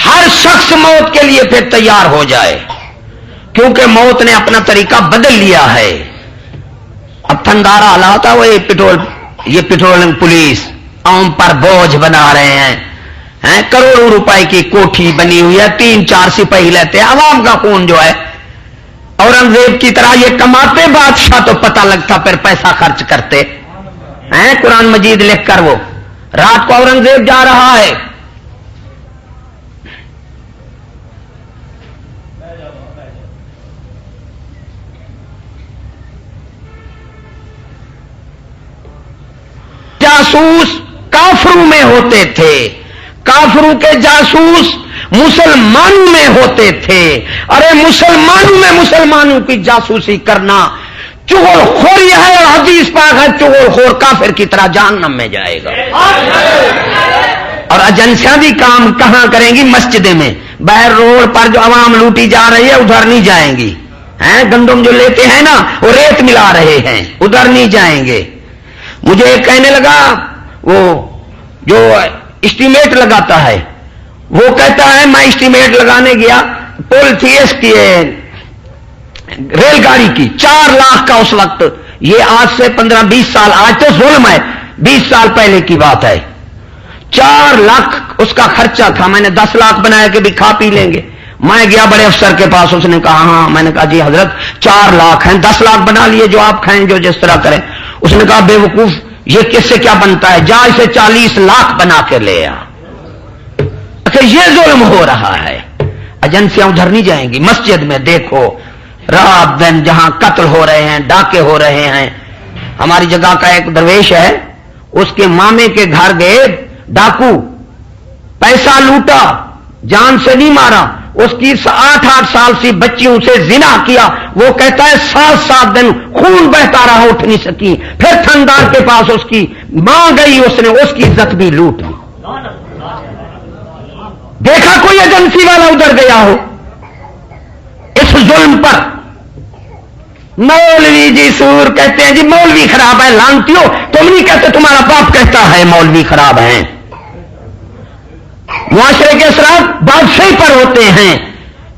ہر شخص موت کے لیے پھر تیار ہو جائے کیونکہ موت نے اپنا طریقہ بدل لیا ہے. اب تھندارا حالات ہے وہ یہ پیٹرولنگ پولیس عوام پر بوجھ بنا رہے ہیں. کروڑوں روپے کی کوٹھی بنی ہوئی ہے, 3-4 سپاہی لیتے ہیں, عوام کا خون جو ہے اورنگزیب کی طرح یہ کماتے بادشاہ تو پتہ لگتا پھر پیسہ خرچ کرتے ہیں. قرآن مجید لکھ کر وہ رات کو اورنگزیب جا رہا ہے, جاسوس کافروں میں ہوتے تھے, کافروں کے جاسوس مسلمانوں میں ہوتے تھے. ارے مسلمانوں میں مسلمانوں کی جاسوسی کرنا چغل خوری ہے, اور حدیث پاک ہے چغل خور کافر کی طرح جہنم میں جائے گا. اور ایجنسیاں بھی کام کہاں کریں گی؟ مسجدیں میں. باہر روڈ پر جو عوام لوٹی جا رہی ہے ادھر نہیں جائیں گی. گندم جو لیتے ہیں نا وہ ریت ملا رہے ہیں, ادھر نہیں جائیں گے. مجھے ایک کہنے لگا وہ جو اسٹیمیٹ لگاتا ہے وہ کہتا ہے میں اسٹیمیٹ لگانے گیا, پول تھی اس کی ریل گاڑی کی 4 لاکھ کا اس وقت, یہ آج سے 15-20 سال, آج تو ظلم ہے, 20 سال پہلے کی بات ہے. 4 لاکھ اس کا خرچہ تھا. میں نے 10 لاکھ بنایا کہ بھی کھا پی لیں گے. میں گیا بڑے افسر کے پاس, اس نے کہا ہاں. میں نے کہا جی حضرت 4 لاکھ ہیں, 10 لاکھ بنا لیے جو آپ کھائیں جو جس طرح کریں. اس نے کہا بے وقوف یہ کس سے کیا بنتا ہے, جا اسے 40 لاکھ بنا کے لے آ. کہ یہ ظلم ہو رہا ہے. ایجنسیاں ادھر نہیں جائیں گی. مسجد میں دیکھو رات دن جہاں قتل ہو رہے ہیں, ڈاکے ہو رہے ہیں. ہماری جگہ کا ایک درویش ہے, اس کے مامے کے گھر گئے ڈاکو, پیسہ لوٹا, جان سے نہیں مارا. اس کی 8-8 سال سی بچیوں سے زنا کیا. وہ کہتا ہے 7 دن خون بہتا رہا, اٹھ نہیں سکی. پھر تھندار کے پاس اس کی ماں گئی, اس نے اس کی عزت بھی لوٹ لی. دیکھا کوئی ایجنسی والا ادھر گیا ہو اس ظلم پر؟ مولوی جی سور کہتے ہیں جی مولوی خراب ہے. لانتیو تم نہیں کہتے, تمہارا باپ کہتا ہے مولوی خراب ہیں. معاشرے کے اثرات بادشاہی پر ہوتے ہیں.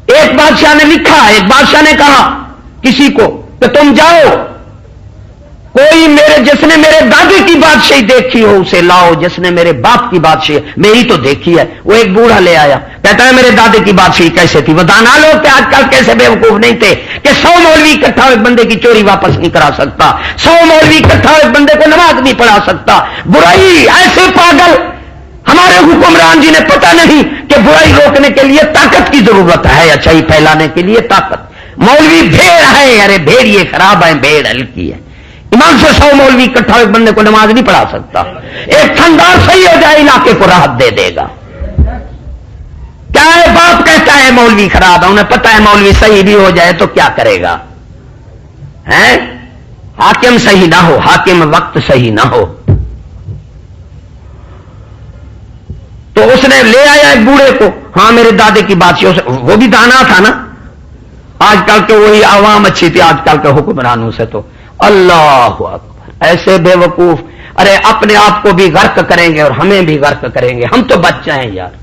ایک بادشاہ نے لکھا, ایک بادشاہ نے کہا کسی کو کہ تم جاؤ, کوئی جس نے میرے دادے کی بادشاہی دیکھی ہو اسے لاؤ, جس نے میرے باپ کی بادشاہی میری تو دیکھی ہے. وہ ایک بوڑھا لے آیا, کہتا ہے میرے دادے کی بادشاہی کیسے تھی. وہ دانا لوگ کہ آج کل کیسے بے وقوف نہیں تھے کہ 100 مولوی اکٹھا ایک بندے کی چوری واپس نہیں کرا سکتا, 100 مولوی اکٹھا ایک بندے کو نماز نہیں پڑھا سکتا. برائی ایسے پاگل. ہمارے حکمران جی نے پتہ نہیں کہ برائی روکنے کے لیے طاقت کی ضرورت ہے, اچھائی پھیلانے کے لیے طاقت. مولوی بھیڑ ہے, ارے بھیڑ یہ خراب ہے, بھیڑ ہلکی ہے. ایمان سے 100 مولوی اکٹھا ایک بندے کو نماز نہیں پڑھا سکتا. ایک تھندار صحیح ہو جائے علاقے کو راحت دے دے گا. کیا ہے باپ کہتا ہے مولوی خراب ہے, انہیں پتہ ہے مولوی صحیح بھی ہو جائے تو کیا کرے گا. حاکم صحیح نہ ہو, حاکم وقت صحیح نہ ہو. تو اس نے لے آیا ایک بوڑھے کو, ہاں میرے دادے کی بات, وہ بھی دانا تھا نا. آج کل کے وہی عوام اچھی تھی آج کل کے حکمرانوں سے. تو اللہ اکبر, ایسے بے وقوف. ارے اپنے آپ کو بھی غرق کریں گے اور ہمیں بھی غرق کریں گے. ہم تو بچ جائیں یار.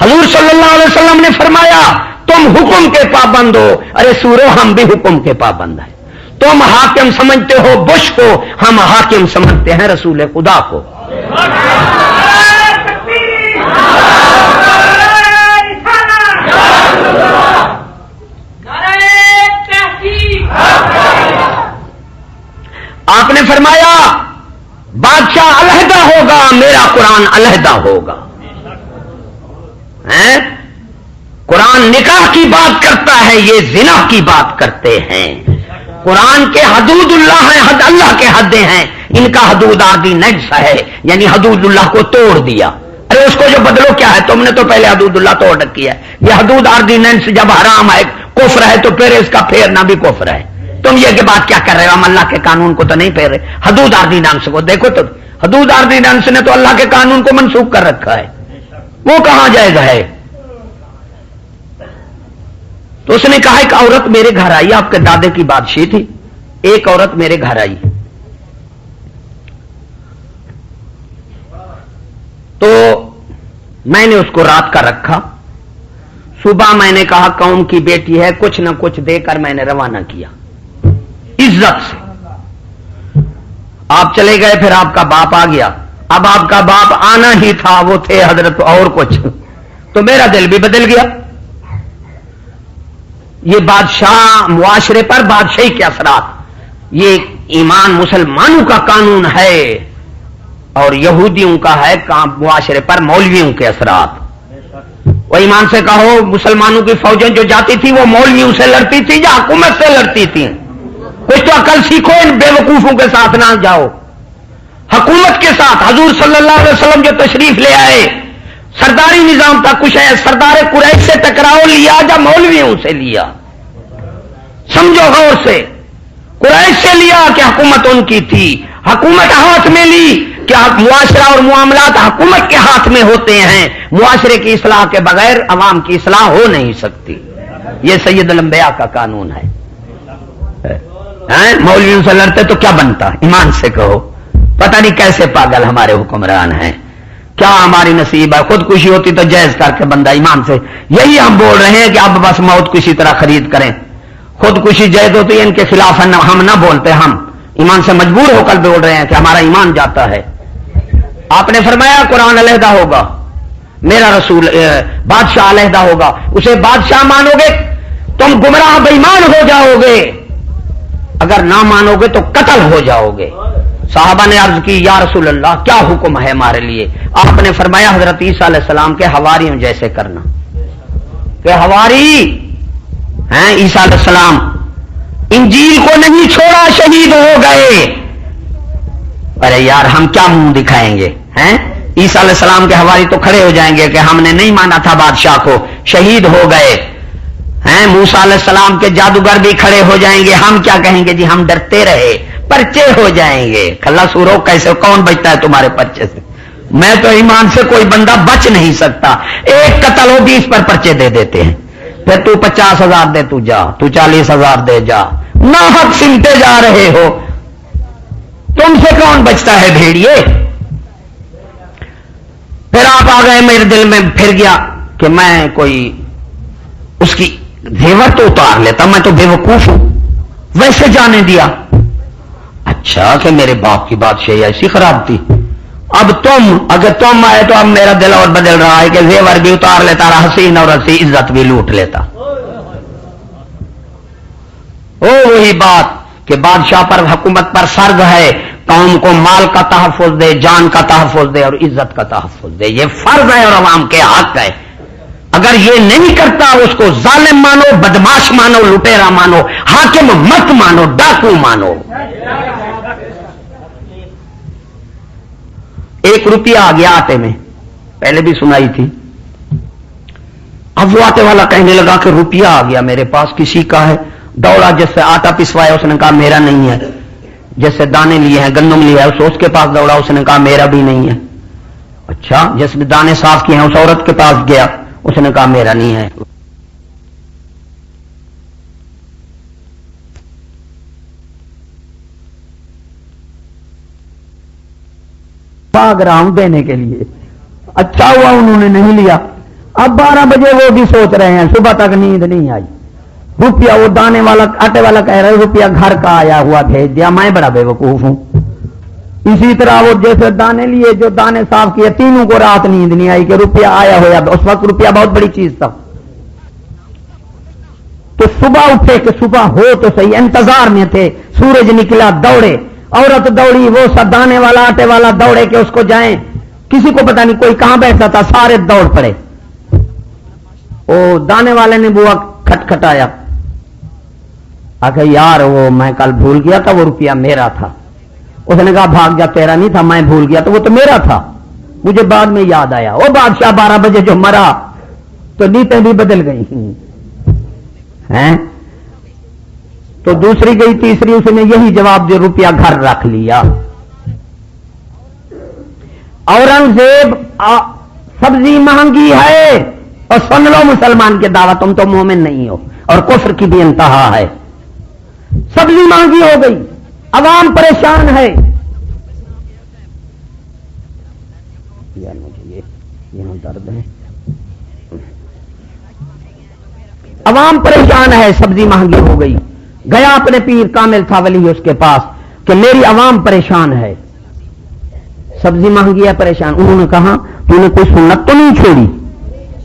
حضور صلی اللہ علیہ وسلم نے فرمایا تم حکم کے پابند ہو. ارے سورو ہم بھی حکم کے پابند ہیں. تم حاکم سمجھتے ہو بش کو, ہم حاکم سمجھتے ہیں رسول خدا کو. آپ نے فرمایا بادشاہ علیحدہ ہوگا, میرا قرآن علیحدہ ہوگا. قرآن نکاح کی بات کرتا ہے, یہ زنا کی بات کرتے ہیں. قرآن کے حدود اللہ ہیں, حد اللہ کے حدیں ہیں. ان کا حدود آرڈیننس ہے, یعنی حدود اللہ کو توڑ دیا. ارے اس کو جو بدلو کیا ہے, تم نے تو پہلے حدود اللہ توڑ رکھی ہے. یہ حدود آرڈیننس جب حرام ہے, کفر ہے, تو پھر اس کا پھیرنا بھی کفر ہے. تم یہ کہ بات کیا کر رہے ہو, ہم اللہ کے قانون کو تو نہیں پھیر رہے. حدود آرڈیننس کو دیکھو تو, حدود آرڈیننس نے تو اللہ کے قانون کو منسوخ کر رکھا ہے. وہ کہاں جائز ہے. تو اس نے کہا ایک عورت میرے گھر آئی, آپ کے دادے کی بادشاہی تھی, ایک عورت میرے گھر آئی تو میں نے اس کو رات کا رکھا. صبح میں نے کہا قوم کی بیٹی ہے, کچھ نہ کچھ دے کر میں نے روانہ کیا عزت سے. آپ چلے گئے, پھر آپ کا باپ آ گیا. اب آپ کا باپ آنا ہی تھا, وہ تھے حضرت اور کچھ, تو میرا دل بھی بدل گیا. یہ بادشاہ معاشرے پر بادشاہی کے اثرات, یہ ایمان مسلمانوں کا قانون ہے اور یہودیوں کا ہے معاشرے پر مولویوں کے اثرات. وہ ایمان سے کہو, مسلمانوں کی فوجیں جو جاتی تھی وہ مولویوں سے لڑتی تھی یا حکومت سے لڑتی تھی؟ کچھ تو عقل سیکھو, ان بے وقوفوں کے ساتھ نہ جاؤ, حکومت کے ساتھ. حضور صلی اللہ علیہ وسلم جو تشریف لے آئے, سرداری نظام تھا, کچھ ہے سردار قریش سے ٹکراؤ لیا یا مولویوں سے لیا؟ سمجھو غور سے. قریش سے لیا کہ حکومت ان کی تھی, حکومت ہاتھ میں لی کہ معاشرہ اور معاملات حکومت کے ہاتھ میں ہوتے ہیں. معاشرے کی اصلاح کے بغیر عوام کی اصلاح ہو نہیں سکتی. یہ سید الانبیاء کا قانون ہے. مولویوں سے لڑتے تو کیا بنتا؟ ایمان سے کہو, پتہ نہیں کیسے پاگل ہمارے حکمران ہیں. کیا ہماری نصیب ہے؟ خودکشی ہوتی تو جائز کر کے بندہ ایمان سے. یہی ہم بول رہے ہیں کہ اب بس موت کسی طرح خرید کریں. خودکشی جائز ہوتی ہے ان کے خلاف ہم نہ بولتے, ہم ایمان سے مجبور ہو کر بول رہے ہیں کہ ہمارا ایمان جاتا ہے. آپ نے فرمایا قرآن علیحدہ ہوگا, میرا رسول بادشاہ علیحدہ ہوگا. اسے بادشاہ مانو گے تم گمراہ بے ایمان ہو جاؤ گے, اگر نہ مانو گے تو قتل ہو جاؤ گے. صحابہ نے عرض کی یا رسول اللہ کیا حکم ہے ہمارے لیے؟ آپ نے فرمایا حضرت عیسیٰ علیہ السلام کے حواریوں جیسے کرنا. کہ حواری ہیں عیسیٰ علیہ السلام, انجیل کو نہیں چھوڑا, شہید ہو گئے. ارے یار ہم کیا منہ دکھائیں گے ہیں؟ عیسیٰ علیہ السلام کے حواری تو کھڑے ہو جائیں گے کہ ہم نے نہیں مانا تھا بادشاہ کو, شہید ہو گئے ہیں. موسیٰ علیہ السلام کے جادوگر بھی کھڑے ہو جائیں گے, ہم کیا کہیں گے؟ جی ہم ڈرتے رہے, پرچے ہو جائیں گے. کھلا سورو کیسے, کون بچتا ہے تمہارے پرچے سے؟ میں تو ایمان سے کوئی بندہ بچ نہیں سکتا. ایک قتل ہو 20 پر پرچے دے دیتے ہیں. پھر تو 50,000 دے, تو جا, تو 40,000 دے جا, نہ حق سنتے جا رہے ہو. تم سے کون بچتا ہے بھیڑیے؟ پھر آپ آ گئے, میرے دل میں پھر گیا کہ میں کوئی اس کی زیور تو اتار لیتا, میں تو بے وقوف ہوں, ویسے جانے دیا. اچھا کہ میرے باپ کی بادشاہی ایسی خراب تھی. اب اگر تم آئے تو اب میرا دل اور بدل رہا ہے کہ زیور بھی اتار لیتا, حسین اور حسی عزت بھی لوٹ لیتا. وہی بات کہ بادشاہ پر حکومت پر فرض ہے قوم کو مال کا تحفظ دے, جان کا تحفظ دے اور عزت کا تحفظ دے. یہ فرض ہے اور عوام کے حق ہے. اگر یہ نہیں کرتا اس کو ظالم مانو, بدماش مانو, لٹیرا مانو, حاکم مت مانو, ڈاکو مانو. 1 روپیہ آ گیا آٹے میں, پہلے بھی سنائی تھی. اب وہ آٹے والا کہنے لگا کہ روپیہ آ گیا میرے پاس, کسی کا ہے. دوڑا, جس سے آٹا پسوایا اس نے کہا میرا نہیں ہے. جس سے دانے لیے ہیں, گندم لیا ہے, اس کے پاس دوڑا, اس نے کہا میرا بھی نہیں ہے. اچھا, جس نے دانے صاف کیے ہیں اس عورت کے پاس گیا, اس نے کہا میرا نہیں ہے. بھاگ رہا ہوں دینے کے لیے. اچھا ہوا انہوں نے نہیں لیا. اب 12 بجے وہ بھی سوچ رہے ہیں, صبح تک نیند نہیں آئی. روپیہ وہ دانے والا, آٹے والا کہہ رہے روپیہ گھر کا آیا ہوا بھیج دیا. میں بڑا بے وقوف ہوں. اسی طرح وہ جیسے دانے لیے, جو دانے صاف کیے, تینوں کو رات نیند نہیں آئی کہ روپیہ آیا ہوا. اس وقت روپیہ بہت بڑی چیز تھا. تو صبح اٹھے کہ صبح ہو تو صحیح, انتظار میں تھے. سورج نکلا, دوڑے, عورت دوڑی, وہ سب دانے والا آٹے والا دوڑے کہ اس کو جائیں. کسی کو پتا نہیں کوئی کہاں بیٹھا تھا, سارے دوڑ پڑے. وہ دانے والے نے بوا کھٹکھٹایا, آخر یار وہ میں کل بھول گیا تھا, وہ روپیہ میرا تھا. اس نے کہا بھاگ جا, تیرا نہیں تھا, میں بھول گیا تو وہ تو میرا تھا, مجھے بعد میں یاد آیا. وہ بادشاہ 12 بجے جو مرا تو نیتیں بھی بدل گئی ہیں. تو دوسری گئی, تیسری, اس نے یہی جواب جو روپیہ گھر رکھ لیا. اورنگزیب سبزی مہنگی ہے, اور سن لو مسلمان کے دعویٰ, تم تو مومن نہیں ہو, اور کفر کی بھی انتہا ہے. سبزی مہنگی ہو گئی، عوام پریشان ہے. یار مجھے یہاں درد ہے. عوام پریشان ہے، سبزی مہنگی ہو گئی. گیا اپنے پیر کامل تھا ولی اس کے پاس کہ میری عوام پریشان ہے، سبزی مہنگی ہے، پریشان. انہوں نے کہا تو نے کوئی سنت تو نہیں چھوڑی؟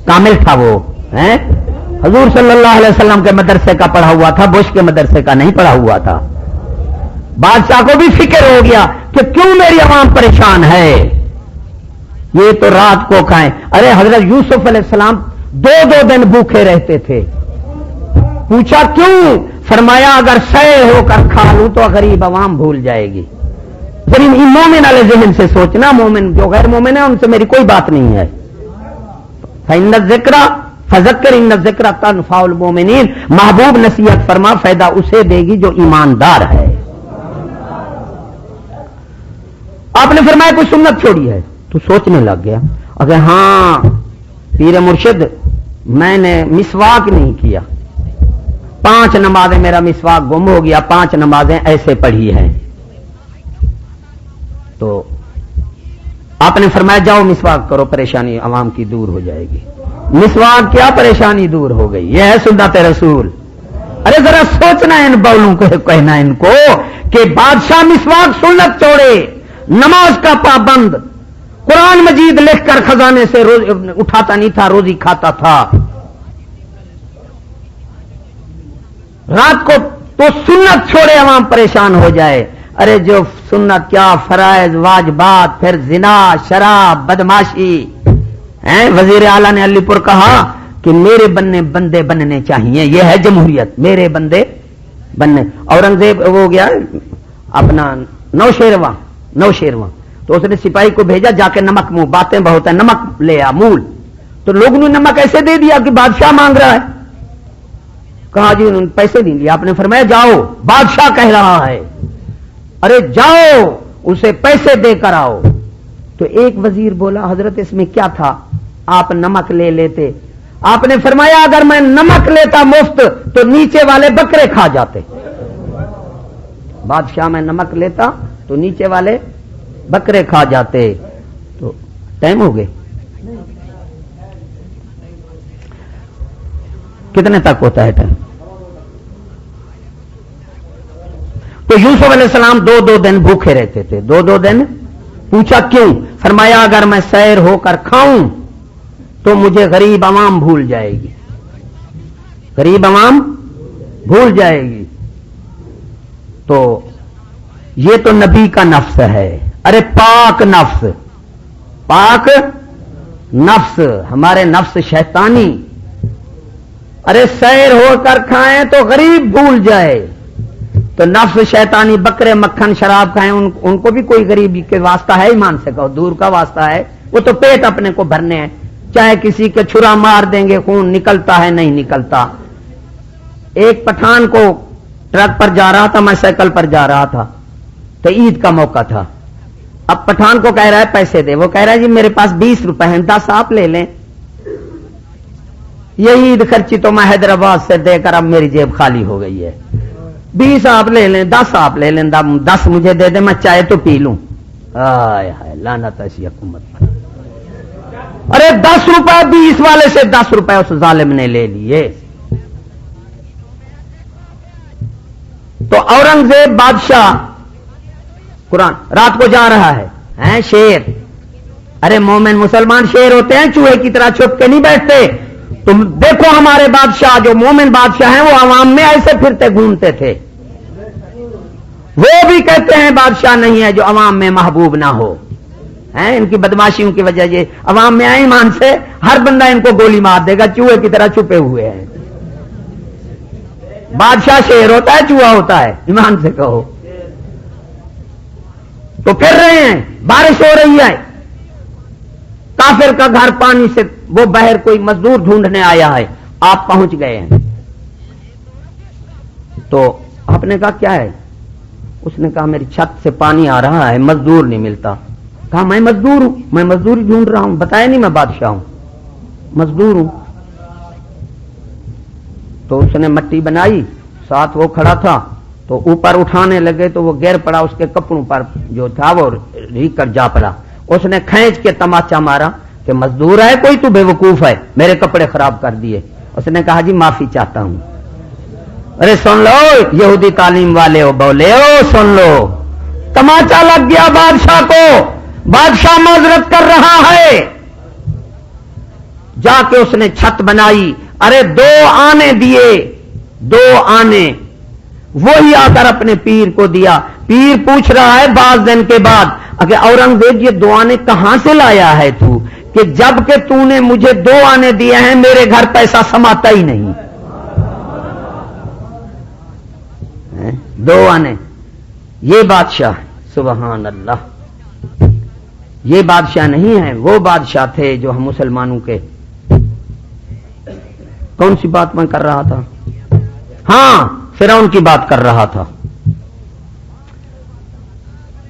کامل تھا وہ، حضور صلی اللہ علیہ وسلم کے مدرسے کا پڑھا ہوا تھا، بش کے مدرسے کا نہیں پڑھا ہوا تھا. بادشاہ کو بھی فکر ہو گیا کہ کیوں میری عوام پریشان ہے، یہ تو رات کو کھائیں. ارے حضرت یوسف علیہ السلام 2 دن بھوکے رہتے تھے. پوچھا کیوں؟ فرمایا اگر سیر ہو کر کھا لوں تو غریب عوام بھول جائے گی. ذرا مومن والے ذہن سے سوچنا، مومن جو غیر مومن ہے ان سے میری کوئی بات نہیں ہے. فإن الذکر فذکر ان الذکر تنفع المؤمنین. محبوب نصیحت فرما، فائدہ اسے دے گی جو ایماندار ہے. آپ نے فرمایا کوئی سنت چھوڑی ہے؟ تو سوچنے لگ گیا. اگر ہاں پیر مرشد میں نے مسواک نہیں کیا، 5 نمازیں میرا مسواک گم ہو گیا، 5 نمازیں ایسے پڑھی ہیں. تو آپ نے فرمایا جاؤ مسواک کرو، پریشانی عوام کی دور ہو جائے گی. مسواک کیا، پریشانی دور ہو گئی. یہ ہے سنت رسول. ارے ذرا سوچنا ان بولوں کو، کہنا ان کو کہ بادشاہ مسواک سنت چھوڑے، نماز کا پابند، قرآن مجید لکھ کر خزانے سے اٹھاتا نہیں تھا، روزی کھاتا تھا. رات کو تو سنت چھوڑے عوام پریشان ہو جائے. ارے جو سنت کیا، فرائض واجبات، پھر زنا، شراب، بدماشی. وزیر اعلیٰ نے علی پور کہا کہ میرے بندے بننے چاہیے، یہ ہے جمہوریت، میرے بندے بننے. اورنگزیب ہو گیا اپنا نوشیرواں، تو اس نے سپاہی کو بھیجا جا کے نمک منہ، باتیں بہت ہیں، نمک لے آ مول. تو لوگوں نے نمک ایسے دے دیا کہ بادشاہ مانگ رہا ہے. کہا جی انہوں نے پیسے نہیں لیا. آپ نے فرمایا جاؤ، بادشاہ کہہ رہا ہے. ارے جاؤ اسے پیسے دے کر آؤ. تو ایک وزیر بولا حضرت اس میں کیا تھا، آپ نمک لے لیتے. آپ نے فرمایا اگر میں نمک لیتا مفت تو نیچے والے بکرے کھا جاتے. بادشاہ میں نمک لیتا تو نیچے والے بکرے کھا جاتے. تو ٹائم ہو گئے، کتنے تک ہوتا ہے ٹائم؟ تو یوسف علیہ السلام 2 دن بھوکے رہتے تھے، 2 دن. پوچھا کیوں؟ فرمایا اگر میں سیر ہو کر کھاؤں تو مجھے غریب عوام بھول جائے گی، غریب عوام بھول جائے گی. تو یہ تو نبی کا نفس ہے. ارے پاک نفس، پاک نفس، ہمارے نفس شیطانی. ارے سیر ہو کر کھائیں تو غریب بھول جائے. تو نفس شیطانی بکرے مکھن شراب کھائیں، ان کو بھی کوئی غریبی کے واسطہ ہے؟ ایمان سے کہو دور کا واسطہ ہے. وہ تو پیٹ اپنے کو بھرنے ہیں، چاہے کسی کے چھرا مار دیں گے خون نکلتا ہے نہیں نکلتا. ایک پٹھان کو ٹرک پر جا رہا تھا، میں سائیکل پر جا رہا تھا، تو عید کا موقع تھا. اب پٹھان کو کہہ رہا ہے پیسے دے. وہ کہہ رہا ہے جی میرے پاس 20 روپے ہیں، 10 آپ لے لیں. یہ عید خرچی تو میں حیدرآباد سے دے کر اب میری جیب خالی ہو گئی ہے. 20 آپ لے لیں، 10 آپ لے لیں، 10 مجھے دے دیں، میں چائے تو پی لوں. ہائے ہائے لعنت ایسی حکومت پر. ارے 10 روپے 20 والے سے 10 روپے اس ظالم نے لے لیے. تو اورنگزیب بادشاہ قرآن رات کو جا رہا ہے، شیر. ارے مومن مسلمان شیر ہوتے ہیں، چوہے کی طرح چھپ کے نہیں بیٹھتے. تم دیکھو ہمارے بادشاہ جو مومن بادشاہ ہیں وہ عوام میں ایسے پھرتے گھومتے تھے. وہ بھی کہتے ہیں بادشاہ نہیں ہے جو عوام میں محبوب نہ ہو. ان کی بدماشیوں کی وجہ یہ عوام میں آئے، ایمان سے ہر بندہ ان کو گولی مار دے گا، چوہے کی طرح چھپے ہوئے ہیں. بادشاہ شیر ہوتا ہے، چوہا ہوتا ہے؟ ایمان سے کہو. تو پھر رہے ہیں، بارش ہو رہی ہے، کافر کا گھر پانی سے وہ بہر کوئی مزدور ڈھونڈنے آیا ہے، آپ پہنچ گئے ہیں. تو آپ نے کہا کیا ہے؟ اس نے کہا میری چھت سے پانی آ رہا ہے، مزدور نہیں ملتا. کہا میں مزدور ہوں، میں مزدوری ڈھونڈ رہا ہوں. بتایا نہیں میں بادشاہ ہوں، مزدور ہوں. تو اس نے مٹی بنائی، ساتھ وہ کھڑا تھا، تو اوپر اٹھانے لگے تو وہ گر پڑا، اس کے کپڑوں پر جو تھا وہ ریگ کر جا پڑا. اس نے کھینچ کے تماچا مارا کہ مزدور ہے کوئی، تو بے وقوف ہے، میرے کپڑے خراب کر دیے. اس نے کہا جی معافی چاہتا ہوں. ارے سن لو یہودی تعلیم والے ہو، بولے ہو سن لو، تماچا لگ گیا بادشاہ کو، بادشاہ معذرت کر رہا ہے. جا کے اس نے چھت بنائی، ارے 2 آنے دیے، 2 آنے وہی آ کر اپنے پیر کو دیا. پیر پوچھ رہا ہے بعض دن کے بعد کہ اورنگزیب یہ 2 آنے کہاں سے لایا ہے تو، کہ جب کہ تو نے مجھے 2 آنے دیے ہیں میرے گھر پیسہ سماتا ہی نہیں. 2 آنے. یہ بادشاہ سبحان اللہ، یہ بادشاہ نہیں ہے، وہ بادشاہ تھے جو ہم مسلمانوں کے. کون سی بات میں کر رہا تھا؟ ہاں فرعون کی بات کر رہا تھا.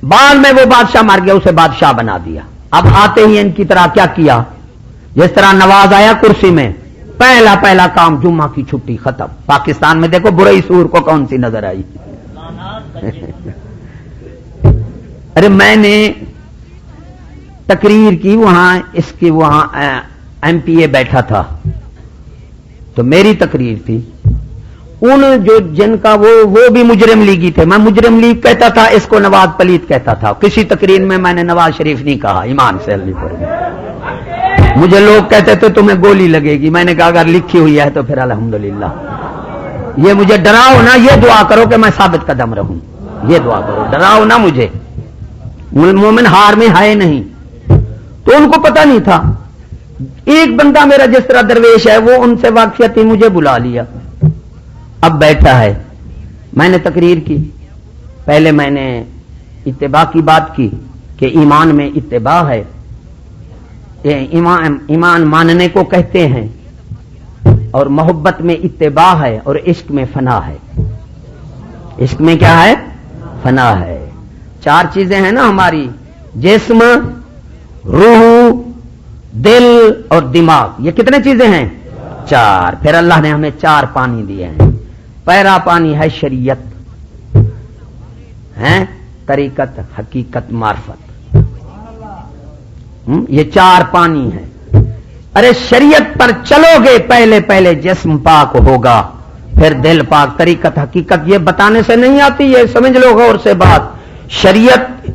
بعد میں وہ بادشاہ مر گیا، اسے بادشاہ بنا دیا. اب آتے ہی ان کی طرح کیا کیا، جس طرح نواز آیا کرسی میں، پہلا کام جمعہ کی چھٹی ختم. پاکستان میں دیکھو برئی سور کو کون سی نظر آئی. ارے میں نے تقریر کی وہاں، اس کی وہاں ایم پی اے بیٹھا تھا تو میری تقریر تھی. ان جو جن کا وہ بھی مجرم لیگی تھے، میں مجرم لیگ کہتا تھا، اس کو نواز پلیت کہتا تھا. کسی تقریر میں نے نواز شریف نہیں کہا، ایمان سے اللہ پر. مجھے لوگ کہتے تھے تمہیں گولی لگے گی، میں نے کہا اگر لکھی ہوئی ہے تو پھر الحمدللہ. یہ مجھے ڈراؤ نہ، یہ دعا کرو کہ میں ثابت قدم رہوں. یہ دعا کرو، ڈراؤ نہ مجھے. مومن ہار میں ہے نہیں. تو ان کو پتہ نہیں تھا. ایک بندہ میرا جس طرح درویش ہے وہ ان سے واقفیت ہی مجھے بلا لیا. اب بیٹھا ہے، میں نے تقریر کی. پہلے میں نے اتباع کی بات کی کہ ایمان میں اتباع ہے، ایمان ماننے کو کہتے ہیں، اور محبت میں اتباع ہے، اور عشق میں فنا ہے. عشق میں کیا ہے؟ فنا ہے. 4 چیزیں ہیں نا ہماری، جسم، روح، دل اور دماغ. یہ کتنے چیزیں ہیں؟ 4. پھر اللہ نے ہمیں 4 پانی دیے ہیں. پہلا پانی ہے شریعت، طریقت، حقیقت، معرفت. یہ 4 پانی ہیں. ارے شریعت پر چلو گے پہلے جسم پاک ہوگا، پھر دل پاک. طریقت، حقیقت یہ بتانے سے نہیں آتی، یہ سمجھ لو غور سے بات. شریعت،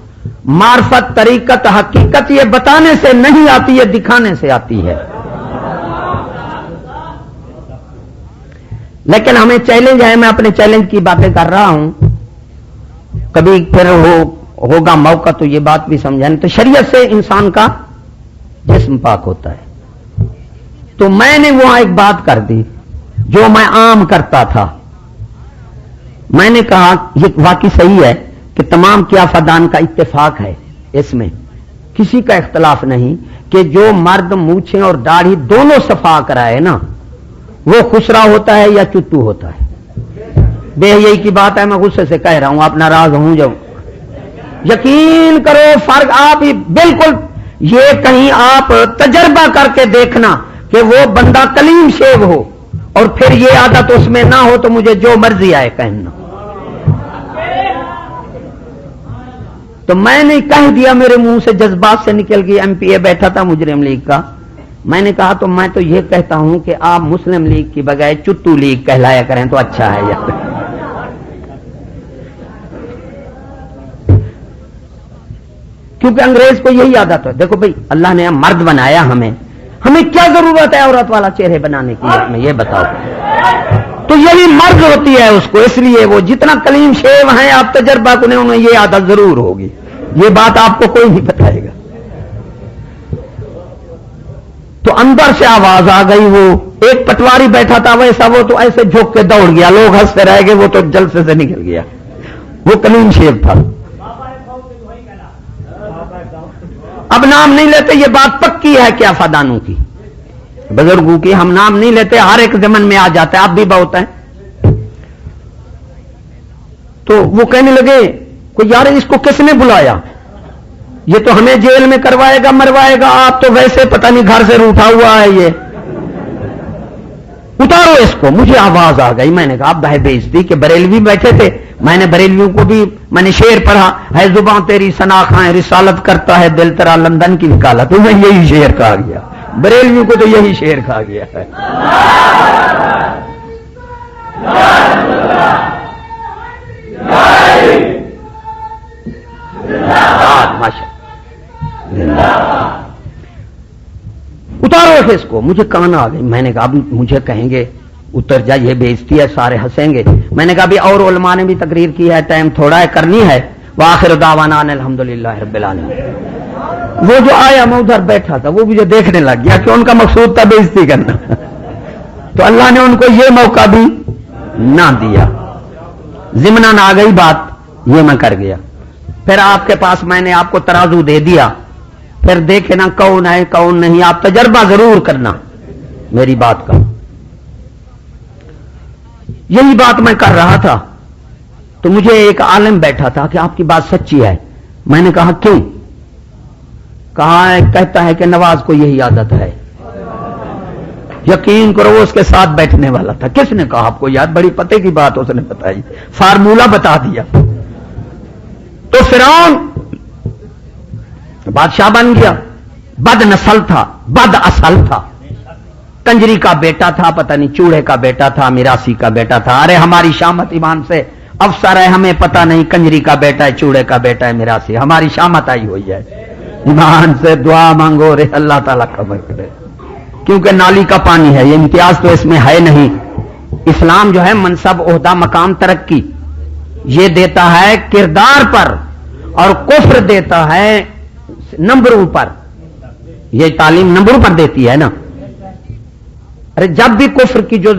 معرفت، طریقت، حقیقت یہ بتانے سے نہیں آتی، یہ دکھانے سے آتی ہے. لیکن ہمیں چیلنج ہے، میں اپنے چیلنج کی باتیں کر رہا ہوں، کبھی پھر ہوگا موقع تو یہ بات بھی سمجھائیں. تو شریعت سے انسان کا جسم پاک ہوتا ہے. تو میں نے وہاں ایک بات کر دی جو میں عام کرتا تھا. میں نے کہا یہ واقعی صحیح ہے کہ تمام قیافدان کا اتفاق ہے، اس میں کسی کا اختلاف نہیں کہ جو مرد مونچھیں اور داڑھی دونوں صفا کرائے نا، وہ خسرا ہوتا ہے یا چتو ہوتا ہے. بے یہی کی بات ہے، میں غصے سے کہہ رہا ہوں، آپ ناراض ہوں جو. یقین کرو فرق آپ ہی بالکل. یہ کہیں آپ تجربہ کر کے دیکھنا کہ وہ بندہ کلیم شیو ہو اور پھر یہ عادت اس میں نہ ہو تو مجھے جو مرضی آئے کہنا. تو میں نے کہہ دیا، میرے منہ سے جذبات سے نکل گئی. ایم پی اے بیٹھا تھا مجرم لیگ کا. میں نے کہا تو میں تو یہ کہتا ہوں کہ آپ مسلم لیگ کی بجائے چتو لیگ کہلایا کریں تو اچھا ہے. کیونکہ انگریز کو یہی عادت ہے. دیکھو بھائی اللہ نے مرد بنایا، ہمیں کیا ضرورت ہے عورت والا چہرے بنانے کی؟ میں یہ بتاؤ. تو یہی مرد ہوتی ہے اس کو، اس لیے وہ جتنا کلیم شیو ہیں آپ تجربہ کو انہیں یہ عادت ضرور ہوگی. یہ بات آپ کو کوئی نہیں بتائے گا. تو اندر سے آواز آ گئی. وہ ایک پٹواری بیٹھا تھا ویسا، وہ تو ایسے جھک کے دوڑ گیا، لوگ ہنستے رہ گئے، وہ تو جلسے سے نکل گیا. وہ کلیم شیو تھا. اب نام نہیں لیتے، یہ بات پکی ہے کیا فادانوں کی، بزرگوں کی. ہم نام نہیں لیتے، ہر ایک زمن میں آ جاتا ہے، آپ بھی بہت ہیں. تو وہ کہنے لگے کہ یار اس کو کس نے بلایا، یہ تو ہمیں جیل میں کروائے گا، مروائے گا. آپ تو ویسے پتہ نہیں گھر سے روٹھا ہوا ہے، یہ اتارو اس کو. مجھے آواز آ گئی. میں نے کہا اب ہے بےزتی کہ بریلوی بیٹھے تھے، میں نے بریلویوں کو بھی میں نے شعر پڑھا ہے، زباں تیری سناخائیں رسالت کرتا ہے دل تیرا لندن کی وکالت، تمہیں یہی شعر کہا گیا، بریلویوں کو تو یہی شعر کہا گیا ہے۔ اتارو اس کو، مجھے کان آ گئی، میں نے کہا ابھی مجھے کہیں گے اتر جا، یہ بےزتی ہے، سارے ہنسیں گے۔ میں نے کہا بھی اور علماء نے بھی تقریر کی ہے، ٹائم تھوڑا ہے، کرنی ہے۔ وآخر دعوانا ان الحمدللہ رب العالمین۔ وہ جو آیا میں ادھر بیٹھا تھا وہ مجھے دیکھنے لگ گیا کہ ان کا مقصود تھا بےزتی کرنا، تو اللہ نے ان کو یہ موقع بھی نہ دیا، ضمناً آ گئی بات، یہ میں کر گیا۔ پھر آپ کے پاس میں نے آپ کو ترازو دے دیا، پھر دیکھے نا کون ہے کون نہیں، آپ تجربہ ضرور کرنا میری بات کا۔ یہی بات میں کر رہا تھا تو مجھے ایک عالم بیٹھا تھا کہ آپ کی بات سچی ہے۔ میں نے کہا کیوں؟ کہا کہتا ہے کہ نواز کو یہی عادت ہے۔ یقین کرو وہ اس کے ساتھ بیٹھنے والا تھا۔ کس نے کہا آپ کو؟ یاد بڑی پتے کی بات اس نے بتائی، فارمولہ بتا دیا۔ تو فرعون بادشاہ بن گیا، بد نسل تھا، بد اصل تھا، کنجری کا بیٹا تھا، پتہ نہیں چوڑے کا بیٹا تھا، میراثی کا بیٹا تھا۔ ارے ہماری شامت ایمان سے افسر ہے، ہمیں پتہ نہیں کنجری کا بیٹا ہے، چوڑے کا بیٹا ہے، میراثی، ہماری شامت آئی ہوئی ہے۔ ایمان سے دعا مانگو رے اللہ تعالیٰ خبر کرے، کیونکہ نالی کا پانی ہے، یہ امتیاز تو اس میں ہے نہیں۔ اسلام جو ہے منصب، عہدہ، مقام، ترقی یہ دیتا ہے کردار پر، اور کفر دیتا ہے نمبروں پر۔ یہ تعلیم نمبروں پر دیتی ہے نا۔ ارے جب بھی کفر کی جو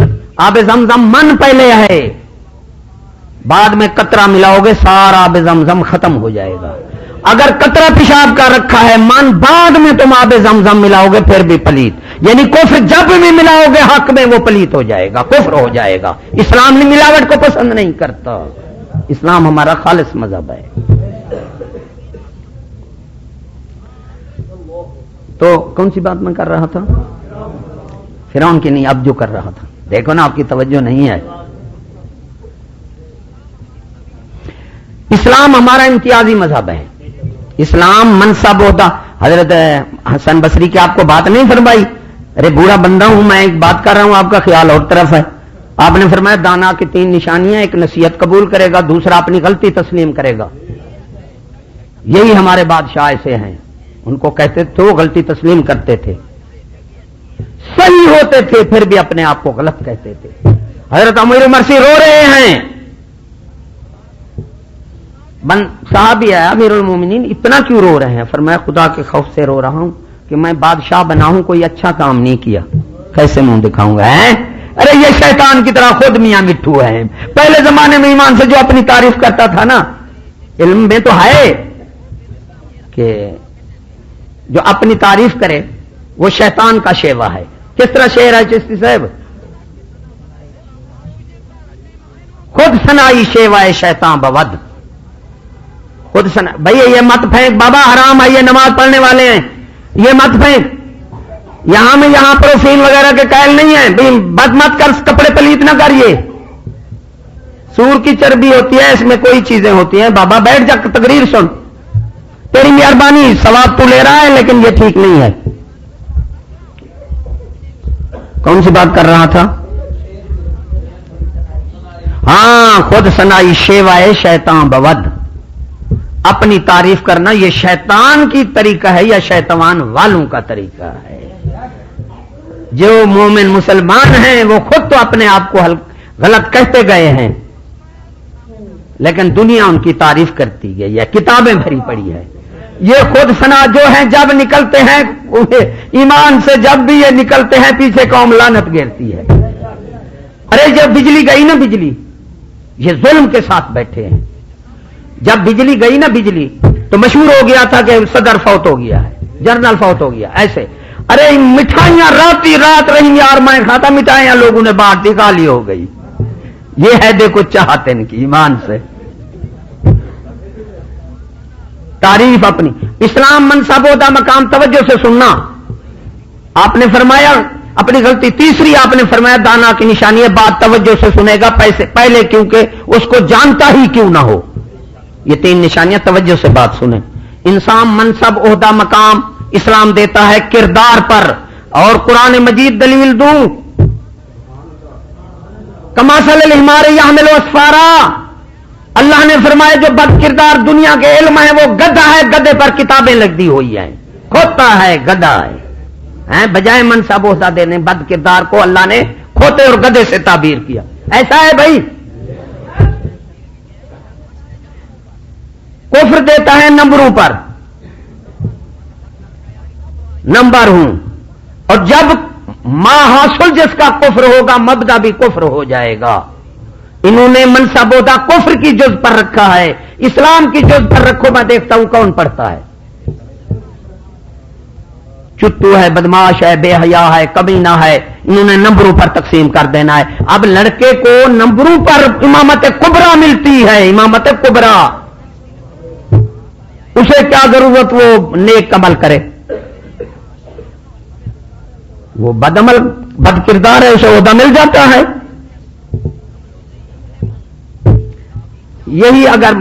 آب زمزم من پہلے ہے، بعد میں قطرہ ملاؤ گے سارا آب زمزم ختم ہو جائے گا۔ اگر قطرہ پیشاب کا رکھا ہے من، بعد میں تم آب زمزم ملاؤ گے پھر بھی پلیت، یعنی کفر جب بھی ملاؤ گے حق میں وہ پلیت ہو جائے گا، کفر ہو جائے گا۔ اسلام نے ملاوٹ کو پسند نہیں کرتا، اسلام ہمارا خالص مذہب ہے۔ تو کون سی بات میں کر رہا تھا؟ فرعون کی نہیں، اب جو کر رہا تھا، دیکھو نا آپ کی توجہ نہیں ہے۔ اسلام ہمارا امتیازی مذہب ہے، اسلام منصب ہوتا۔ حضرت حسن بصری کی آپ کو بات نہیں فرمائی؟ ارے بوڑھا بندہ ہوں میں، ایک بات کر رہا ہوں، آپ کا خیال اور طرف ہے۔ آپ نے فرمایا دانا کی 3 نشانیاں، ایک نصیحت قبول کرے گا، دوسرا اپنی غلطی تسلیم کرے گا۔ یہی ہمارے بادشاہ ایسے ہیں، ان کو کہتے تھے وہ غلطی تسلیم کرتے تھے، صحیح ہوتے تھے پھر بھی اپنے آپ کو غلط کہتے تھے۔ حضرت امیر مرسی رو رہے ہیں، صحابی ہے امیر المومنین، اتنا کیوں رو رہے ہیں؟ فرمایا خدا کے خوف سے رو رہا ہوں کہ میں بادشاہ بنا ہوں، کوئی اچھا کام نہیں کیا، کیسے منہ دکھاؤں گا؟ ارے یہ شیطان کی طرح خود میاں مٹھو ہے۔ پہلے زمانے میں ایمان سے جو اپنی تعریف کرتا تھا نا، علم میں تو ہے کہ جو اپنی تعریف کرے وہ شیطان کا شیوا ہے۔ کس طرح شعر ہے چشتی صاحب؟ خود سنائی شیوائے شیطان بود، خود سنا۔ بھائی یہ مت پھینک بابا، حرام ہے، یہ نماز پڑھنے والے ہیں، یہ مت پھینک۔ یہاں میں یہاں پروفین وغیرہ کے قائل نہیں ہیں، بھائی بد مت کر، کپڑے پلیت نہ کریے، سور کی چربی ہوتی ہے، اس میں کوئی چیزیں ہوتی ہیں۔ بابا بیٹھ جا، تقریر سن، تیری مہربانی، ثواب تو لے رہا ہے لیکن یہ ٹھیک نہیں ہے۔ کون سی بات کر رہا تھا؟ ہاں، خود سنائی شیوائے شیطان بود، اپنی تعریف کرنا یہ شیطان کی طریقہ ہے یا شیطان والوں کا طریقہ ہے؟ جو مومن مسلمان ہیں وہ خود تو اپنے آپ کو غلط کہتے گئے ہیں، لیکن دنیا ان کی تعریف کرتی گئی ہے، کتابیں بھری پڑی ہے۔ یہ خود سنا جو ہیں جب نکلتے ہیں ایمان سے، جب بھی یہ نکلتے ہیں پیچھے قوم لعنت گھیرتی ہے۔ ارے جب بجلی گئی نا، بجلی یہ ظلم کے ساتھ بیٹھے ہیں۔ جب بجلی گئی نا، بجلی تو مشہور ہو گیا تھا کہ صدر فوت ہو گیا ہے، جنرل فوت ہو گیا، ایسے۔ ارے مٹھائیاں راتی رات رہی یار، میں کھاتا مٹھائیاں، لوگوں نے بانٹ دی، خالی ہو گئی۔ یہ ہے دیکھو چاہت ان کی ایمان سے، تعریف اپنی۔ اسلام منصب ہوتا مقام، توجہ سے سننا۔ آپ نے فرمایا اپنی غلطی. تیسری آپ نے فرمایا دانا کی نشانی ہے بات توجہ سے سنے گا پہلے کیونکہ اس کو جانتا ہی کیوں نہ ہو. یہ 3 نشانیاں توجہ سے بات سنیں. انسان منصب عہدہ مقام اسلام دیتا ہے کردار پر, اور قرآن مجید دلیل دوں کمثل الحمار یحمل اسفارا. اللہ نے فرمایا جو بد کردار دنیا کے علم ہے وہ گدھا ہے, گدھے پر کتابیں لگی ہوئی ہیں, کھوتا ہے, گدھا ہے. بجائے منصب عہدہ دینے بد کردار کو اللہ نے کھوتے اور گدھے سے تعبیر کیا. ایسا ہے بھائی. کفر دیتا ہے نمبروں پر, نمبر ہوں, اور جب ما حاصل جس کا کفر ہوگا مبدا بھی کفر ہو جائے گا. انہوں نے منصب عہدہ کفر کی جز پر رکھا ہے, اسلام کی جز پر رکھو, میں دیکھتا ہوں کون پڑھتا ہے. چٹو ہے, بدماش ہے, بے حیا ہے, کمینہ ہے, انہوں نے نمبروں پر تقسیم کر دینا ہے. اب لڑکے کو نمبروں پر امامت کبرا ملتی ہے, امامت کبرا, اسے کیا ضرورت وہ نیک عمل کرے. وہ بد عمل بد کردار ہے, اسے عہدہ مل جاتا ہے. یہی اگر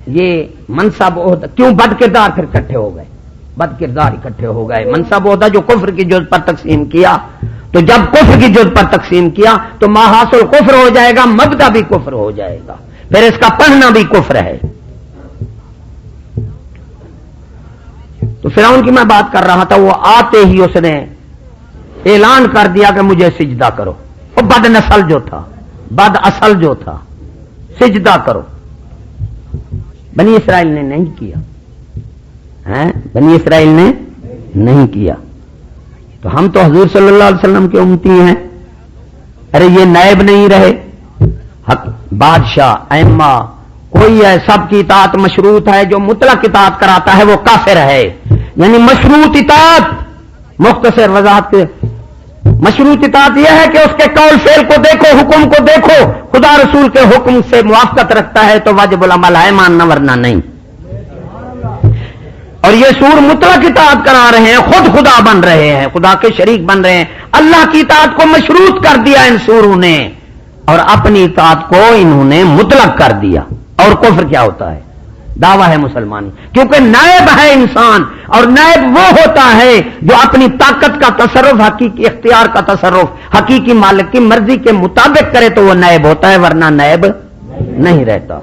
یہ منصب عہدہ کیوں بد کردار پھر اکٹھے ہو گئے, بد کردار اکٹھے ہو گئے. منصب عہدہ جو کفر کی جز پر تقسیم کیا, تو جب کفر کی جز پر تقسیم کیا تو ما حاصل کفر ہو جائے گا, مبدا بھی کفر ہو جائے گا, پھر اس کا پڑھنا بھی کفر ہے. تو فرعون کی میں بات کر رہا تھا, وہ آتے ہی اس نے اعلان کر دیا کہ مجھے سجدہ کرو. وہ بد نسل جو تھا, بد اصل جو تھا, سجدہ کرو. بنی اسرائیل نے نہیں کیا, بنی اسرائیل نے نہیں کیا. تو ہم تو حضور صلی اللہ علیہ وسلم کے امتی ہیں. ارے یہ نائب نہیں رہے, بادشاہ ائمہ کوئی ہے, سب کی اطاعت مشروط ہے. جو مطلق اطاعت کراتا ہے وہ کافر ہے. یعنی مشروط اطاعت, مختصر وضاحت کے مشروط اطاعت یہ ہے کہ اس کے قول فعل کو دیکھو, حکم کو دیکھو, خدا رسول کے حکم سے موافقت رکھتا ہے تو واجب العمل ہے, ماننا ورنہ نہیں. اور یہ سور مطلق اطاعت کرا رہے ہیں, خود خدا بن رہے ہیں, خدا کے شریک بن رہے ہیں. اللہ کی اطاعت کو مشروط کر دیا ان سوروں نے, اور اپنی اطاعت کو انہوں نے مطلق کر دیا. اور کفر کیا ہوتا ہے؟ دعویٰ ہے مسلمانی, کیونکہ نائب ہے انسان, اور نائب وہ ہوتا ہے جو اپنی طاقت کا تصرف, حقیقی اختیار کا تصرف حقیقی مالک کی مرضی کے مطابق کرے تو وہ نائب ہوتا ہے, ورنہ نائب نہیں رہتا.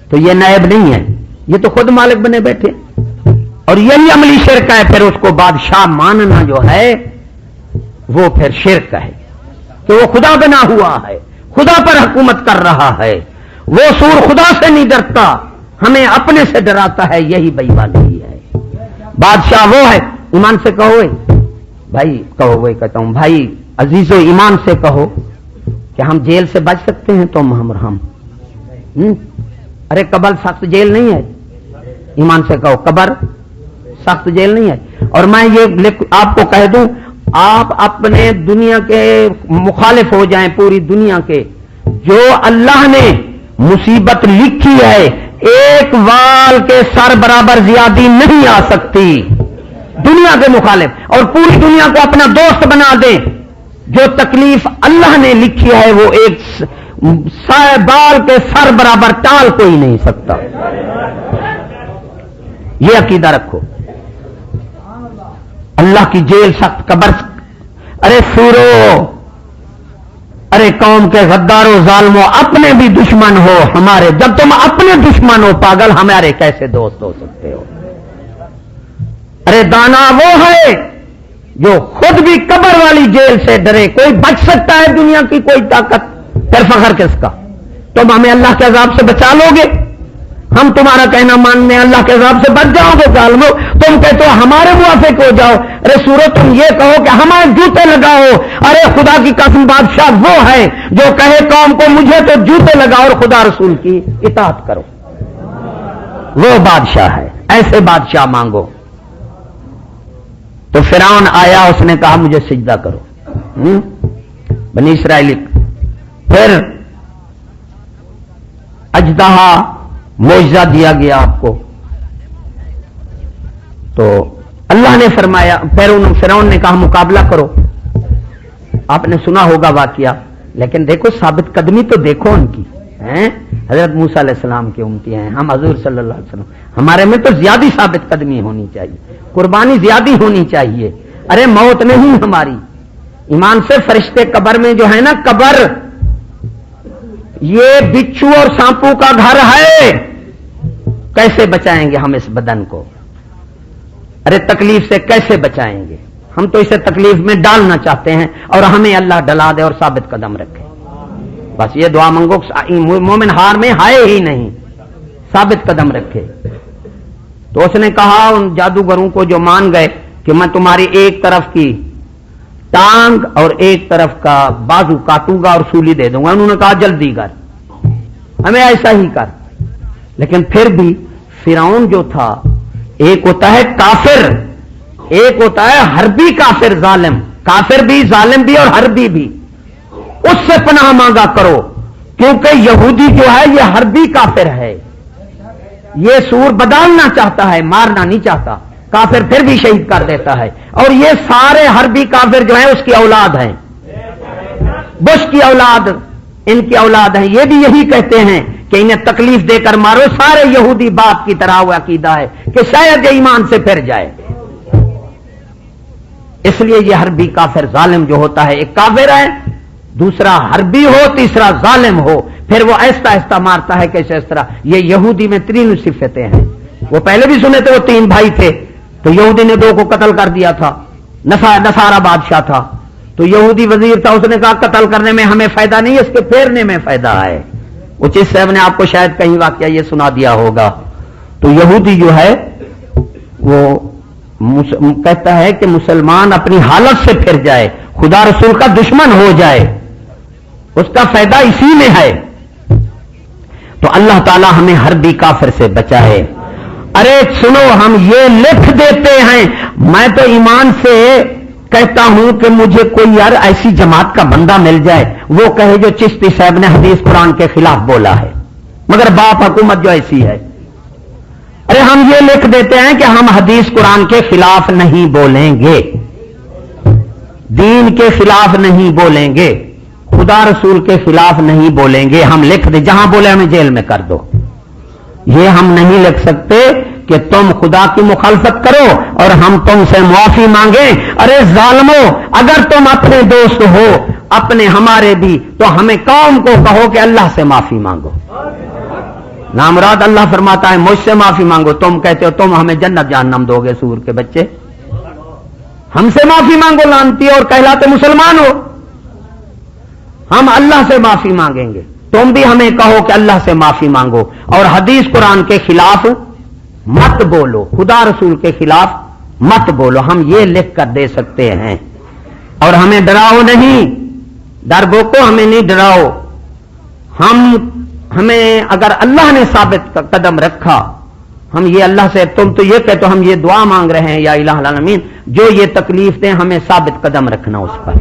تو یہ نائب نہیں ہے, یہ تو خود مالک بنے بیٹھے. اور یہی عملی شرک ہے. پھر اس کو بادشاہ ماننا جو ہے وہ پھر شرک ہے کہ وہ خدا بنا ہوا ہے, خدا پر حکومت کر رہا ہے. وہ سور خدا سے نہیں ڈرتا, ہمیں اپنے سے ڈراتا ہے. یہی بےایمانی ہے. بادشاہ وہ ہے, ایمان سے کہو بھائی, کہو وہی کہتا ہوں بھائی عزیزو, ایمان سے کہو کہ ہم جیل سے بچ سکتے ہیں. تم ہم ارے قبر سخت جیل نہیں ہے. ایمان سے کہو قبر سخت جیل نہیں ہے. اور میں یہ آپ کو کہہ دوں, آپ اپنے دنیا کے مخالف ہو جائیں, پوری دنیا کے, جو اللہ نے مصیبت لکھی ہے ایک وال کے سر برابر زیادتی نہیں آ سکتی دنیا کے مخالف, اور پوری دنیا کو اپنا دوست بنا دیں. جو تکلیف اللہ نے لکھی ہے وہ ایک بال کے سر برابر ٹال کوئی نہیں سکتا. یہ عقیدہ رکھو. اللہ کی جیل سخت, قبر. ارے سورو, ارے قوم کے غداروں ظالموں, اپنے بھی دشمن ہو ہمارے. جب تم اپنے دشمن ہو پاگل, ہمارے کیسے دوست ہو سکتے ہو؟ ارے دانا وہ ہے جو خود بھی قبر والی جیل سے ڈرے. کوئی بچ سکتا ہے دنیا کی کوئی طاقت؟ پھر فخر کس کا؟ تم ہمیں اللہ کے عذاب سے بچا لو گے, ہم تمہارا کہنا ماننے اللہ کے عذاب سے بچ جاؤ گے. ظالمو, تم کہتے ہو ہمارے موافق ہو جاؤ. ارے سورو, تم یہ کہو کہ ہمارے جوتے لگاؤ. ارے خدا کی قسم, بادشاہ وہ ہے جو کہے قوم کو مجھے تو جوتے لگاؤ اور خدا رسول کی اطاعت کرو. وہ بادشاہ ہے. ایسے بادشاہ مانگو. تو فرعون آیا, اس نے کہا مجھے سجدہ کرو. بنی اسرائیل. پھر اژدہا معجزہ دیا گیا آپ کو. تو اللہ نے فرمایا، فرعون نے کہا مقابلہ کرو. آپ نے سنا ہوگا واقعہ، لیکن دیکھو ثابت قدمی تو دیکھو ان کی. حضرت موسیٰ علیہ السلام کی امتی ہیں ہم، حضور صلی اللہ علیہ وسلم. ہمارے میں تو زیادہ ثابت قدمی ہونی چاہیے، قربانی زیادہ ہونی چاہیے. ارے موت نہیں ہماری، ایمان سے فرشتے قبر میں جو ہے نا، قبر یہ بچھو اور سانپوں کا گھر ہے. کیسے بچائیں گے ہم اس بدن کو؟ ارے تکلیف سے کیسے بچائیں گے؟ ہم تو اسے تکلیف میں ڈالنا چاہتے ہیں، اور ہمیں اللہ ڈلا دے اور ثابت قدم رکھے. بس یہ دعا منگو، مومن ہار میں ہائے ہی نہیں، ثابت قدم رکھے. تو اس نے کہا ان جادوگروں کو جو مان گئے کہ میں تمہاری ایک طرف کی ٹانگ اور ایک طرف کا بازو کاٹوں گا اور سولی دے دوں گا. انہوں نے کہا جلدی کر، ہمیں ایسا ہی کر. لیکن پھر بھی فرعون جو تھا، ایک ہوتا ہے کافر، ایک ہوتا ہے حربی کافر، ظالم. کافر بھی، ظالم بھی اور حربی بھی. اس سے پناہ مانگا کرو، کیونکہ یہودی جو ہے یہ حربی کافر ہے. یہ سور بدلنا چاہتا ہے، مارنا نہیں چاہتا. کافر پھر بھی شہید کر دیتا ہے. اور یہ سارے حربی کافر جو ہیں اس کی اولاد ہیں، بش کی اولاد ان کی اولاد ہیں. یہ بھی یہی کہتے ہیں کہ انہیں تکلیف دے کر مارو. سارے یہودی باپ کی طرح وہ عقیدہ ہے کہ شاید یہ ایمان سے پھر جائے. اس لیے یہ حربی کافر ظالم جو ہوتا ہے، ایک کافر ہے، دوسرا حربی ہو، تیسرا ظالم ہو. پھر وہ ایسا ایسا مارتا ہے کیسے اس طرح. یہ یہودی میں تین صفتیں ہیں. وہ پہلے بھی سنے تھے، وہ تین بھائی تھے، تو یہودی نے دو کو قتل کر دیا تھا. نصارہ بادشاہ تھا، تو یہودی وزیر تھا، اس نے کہا قتل کرنے میں ہمیں فائدہ نہیں، اس کے پھیرنے میں فائدہ ہے. اچیت صاحب نے آپ کو شاید کہیں واقعہ یہ سنا دیا ہوگا. تو یہودی جو ہے وہ کہتا ہے کہ مسلمان اپنی حالت سے پھر جائے، خدا رسول کا دشمن ہو جائے، اس کا فائدہ اسی میں ہے. تو اللہ تعالی ہمیں حربی کافر سے بچائے. ارے سنو، ہم یہ لکھ دیتے ہیں. میں تو ایمان سے کہتا ہوں کہ مجھے کوئی یار ایسی جماعت کا بندہ مل جائے، وہ کہے جو چشتی صاحب نے حدیث قرآن کے خلاف بولا ہے، مگر باپ حکومت جو ایسی ہے. ارے ہم یہ لکھ دیتے ہیں کہ ہم حدیث قرآن کے خلاف نہیں بولیں گے، دین کے خلاف نہیں بولیں گے، خدا رسول کے خلاف نہیں بولیں گے. ہم لکھ دیں، جہاں بولے ہمیں جیل میں کر دو. یہ ہم نہیں لکھ سکتے کہ تم خدا کی مخالفت کرو اور ہم تم سے معافی مانگیں. ارے ظالمو، اگر تم اپنے دوست ہو، اپنے ہمارے بھی، تو ہمیں قوم کو کہو کہ اللہ سے معافی مانگو. نامراد اللہ فرماتا ہے مجھ سے معافی مانگو. تم کہتے ہو تم ہمیں جنت جہنم دو گے، سور کے بچے. ہم سے معافی مانگو لانتی اور کہلاتے مسلمان ہو. ہم اللہ سے معافی مانگیں گے، تم بھی ہمیں کہو کہ اللہ سے معافی مانگو. اور حدیث قرآن کے خلاف مت بولو، خدا رسول کے خلاف مت بولو. ہم یہ لکھ کر دے سکتے ہیں. اور ہمیں ڈراؤ نہیں، ڈر بوکو ہمیں نہیں ڈراؤ. ہمیں اگر اللہ نے ثابت قدم رکھا، ہم یہ اللہ سے، تم تو یہ کہتے ہو ہم یہ دعا مانگ رہے ہیں یا الہ العالمین جو یہ تکلیف دیں، ہمیں ثابت قدم رکھنا اس پر.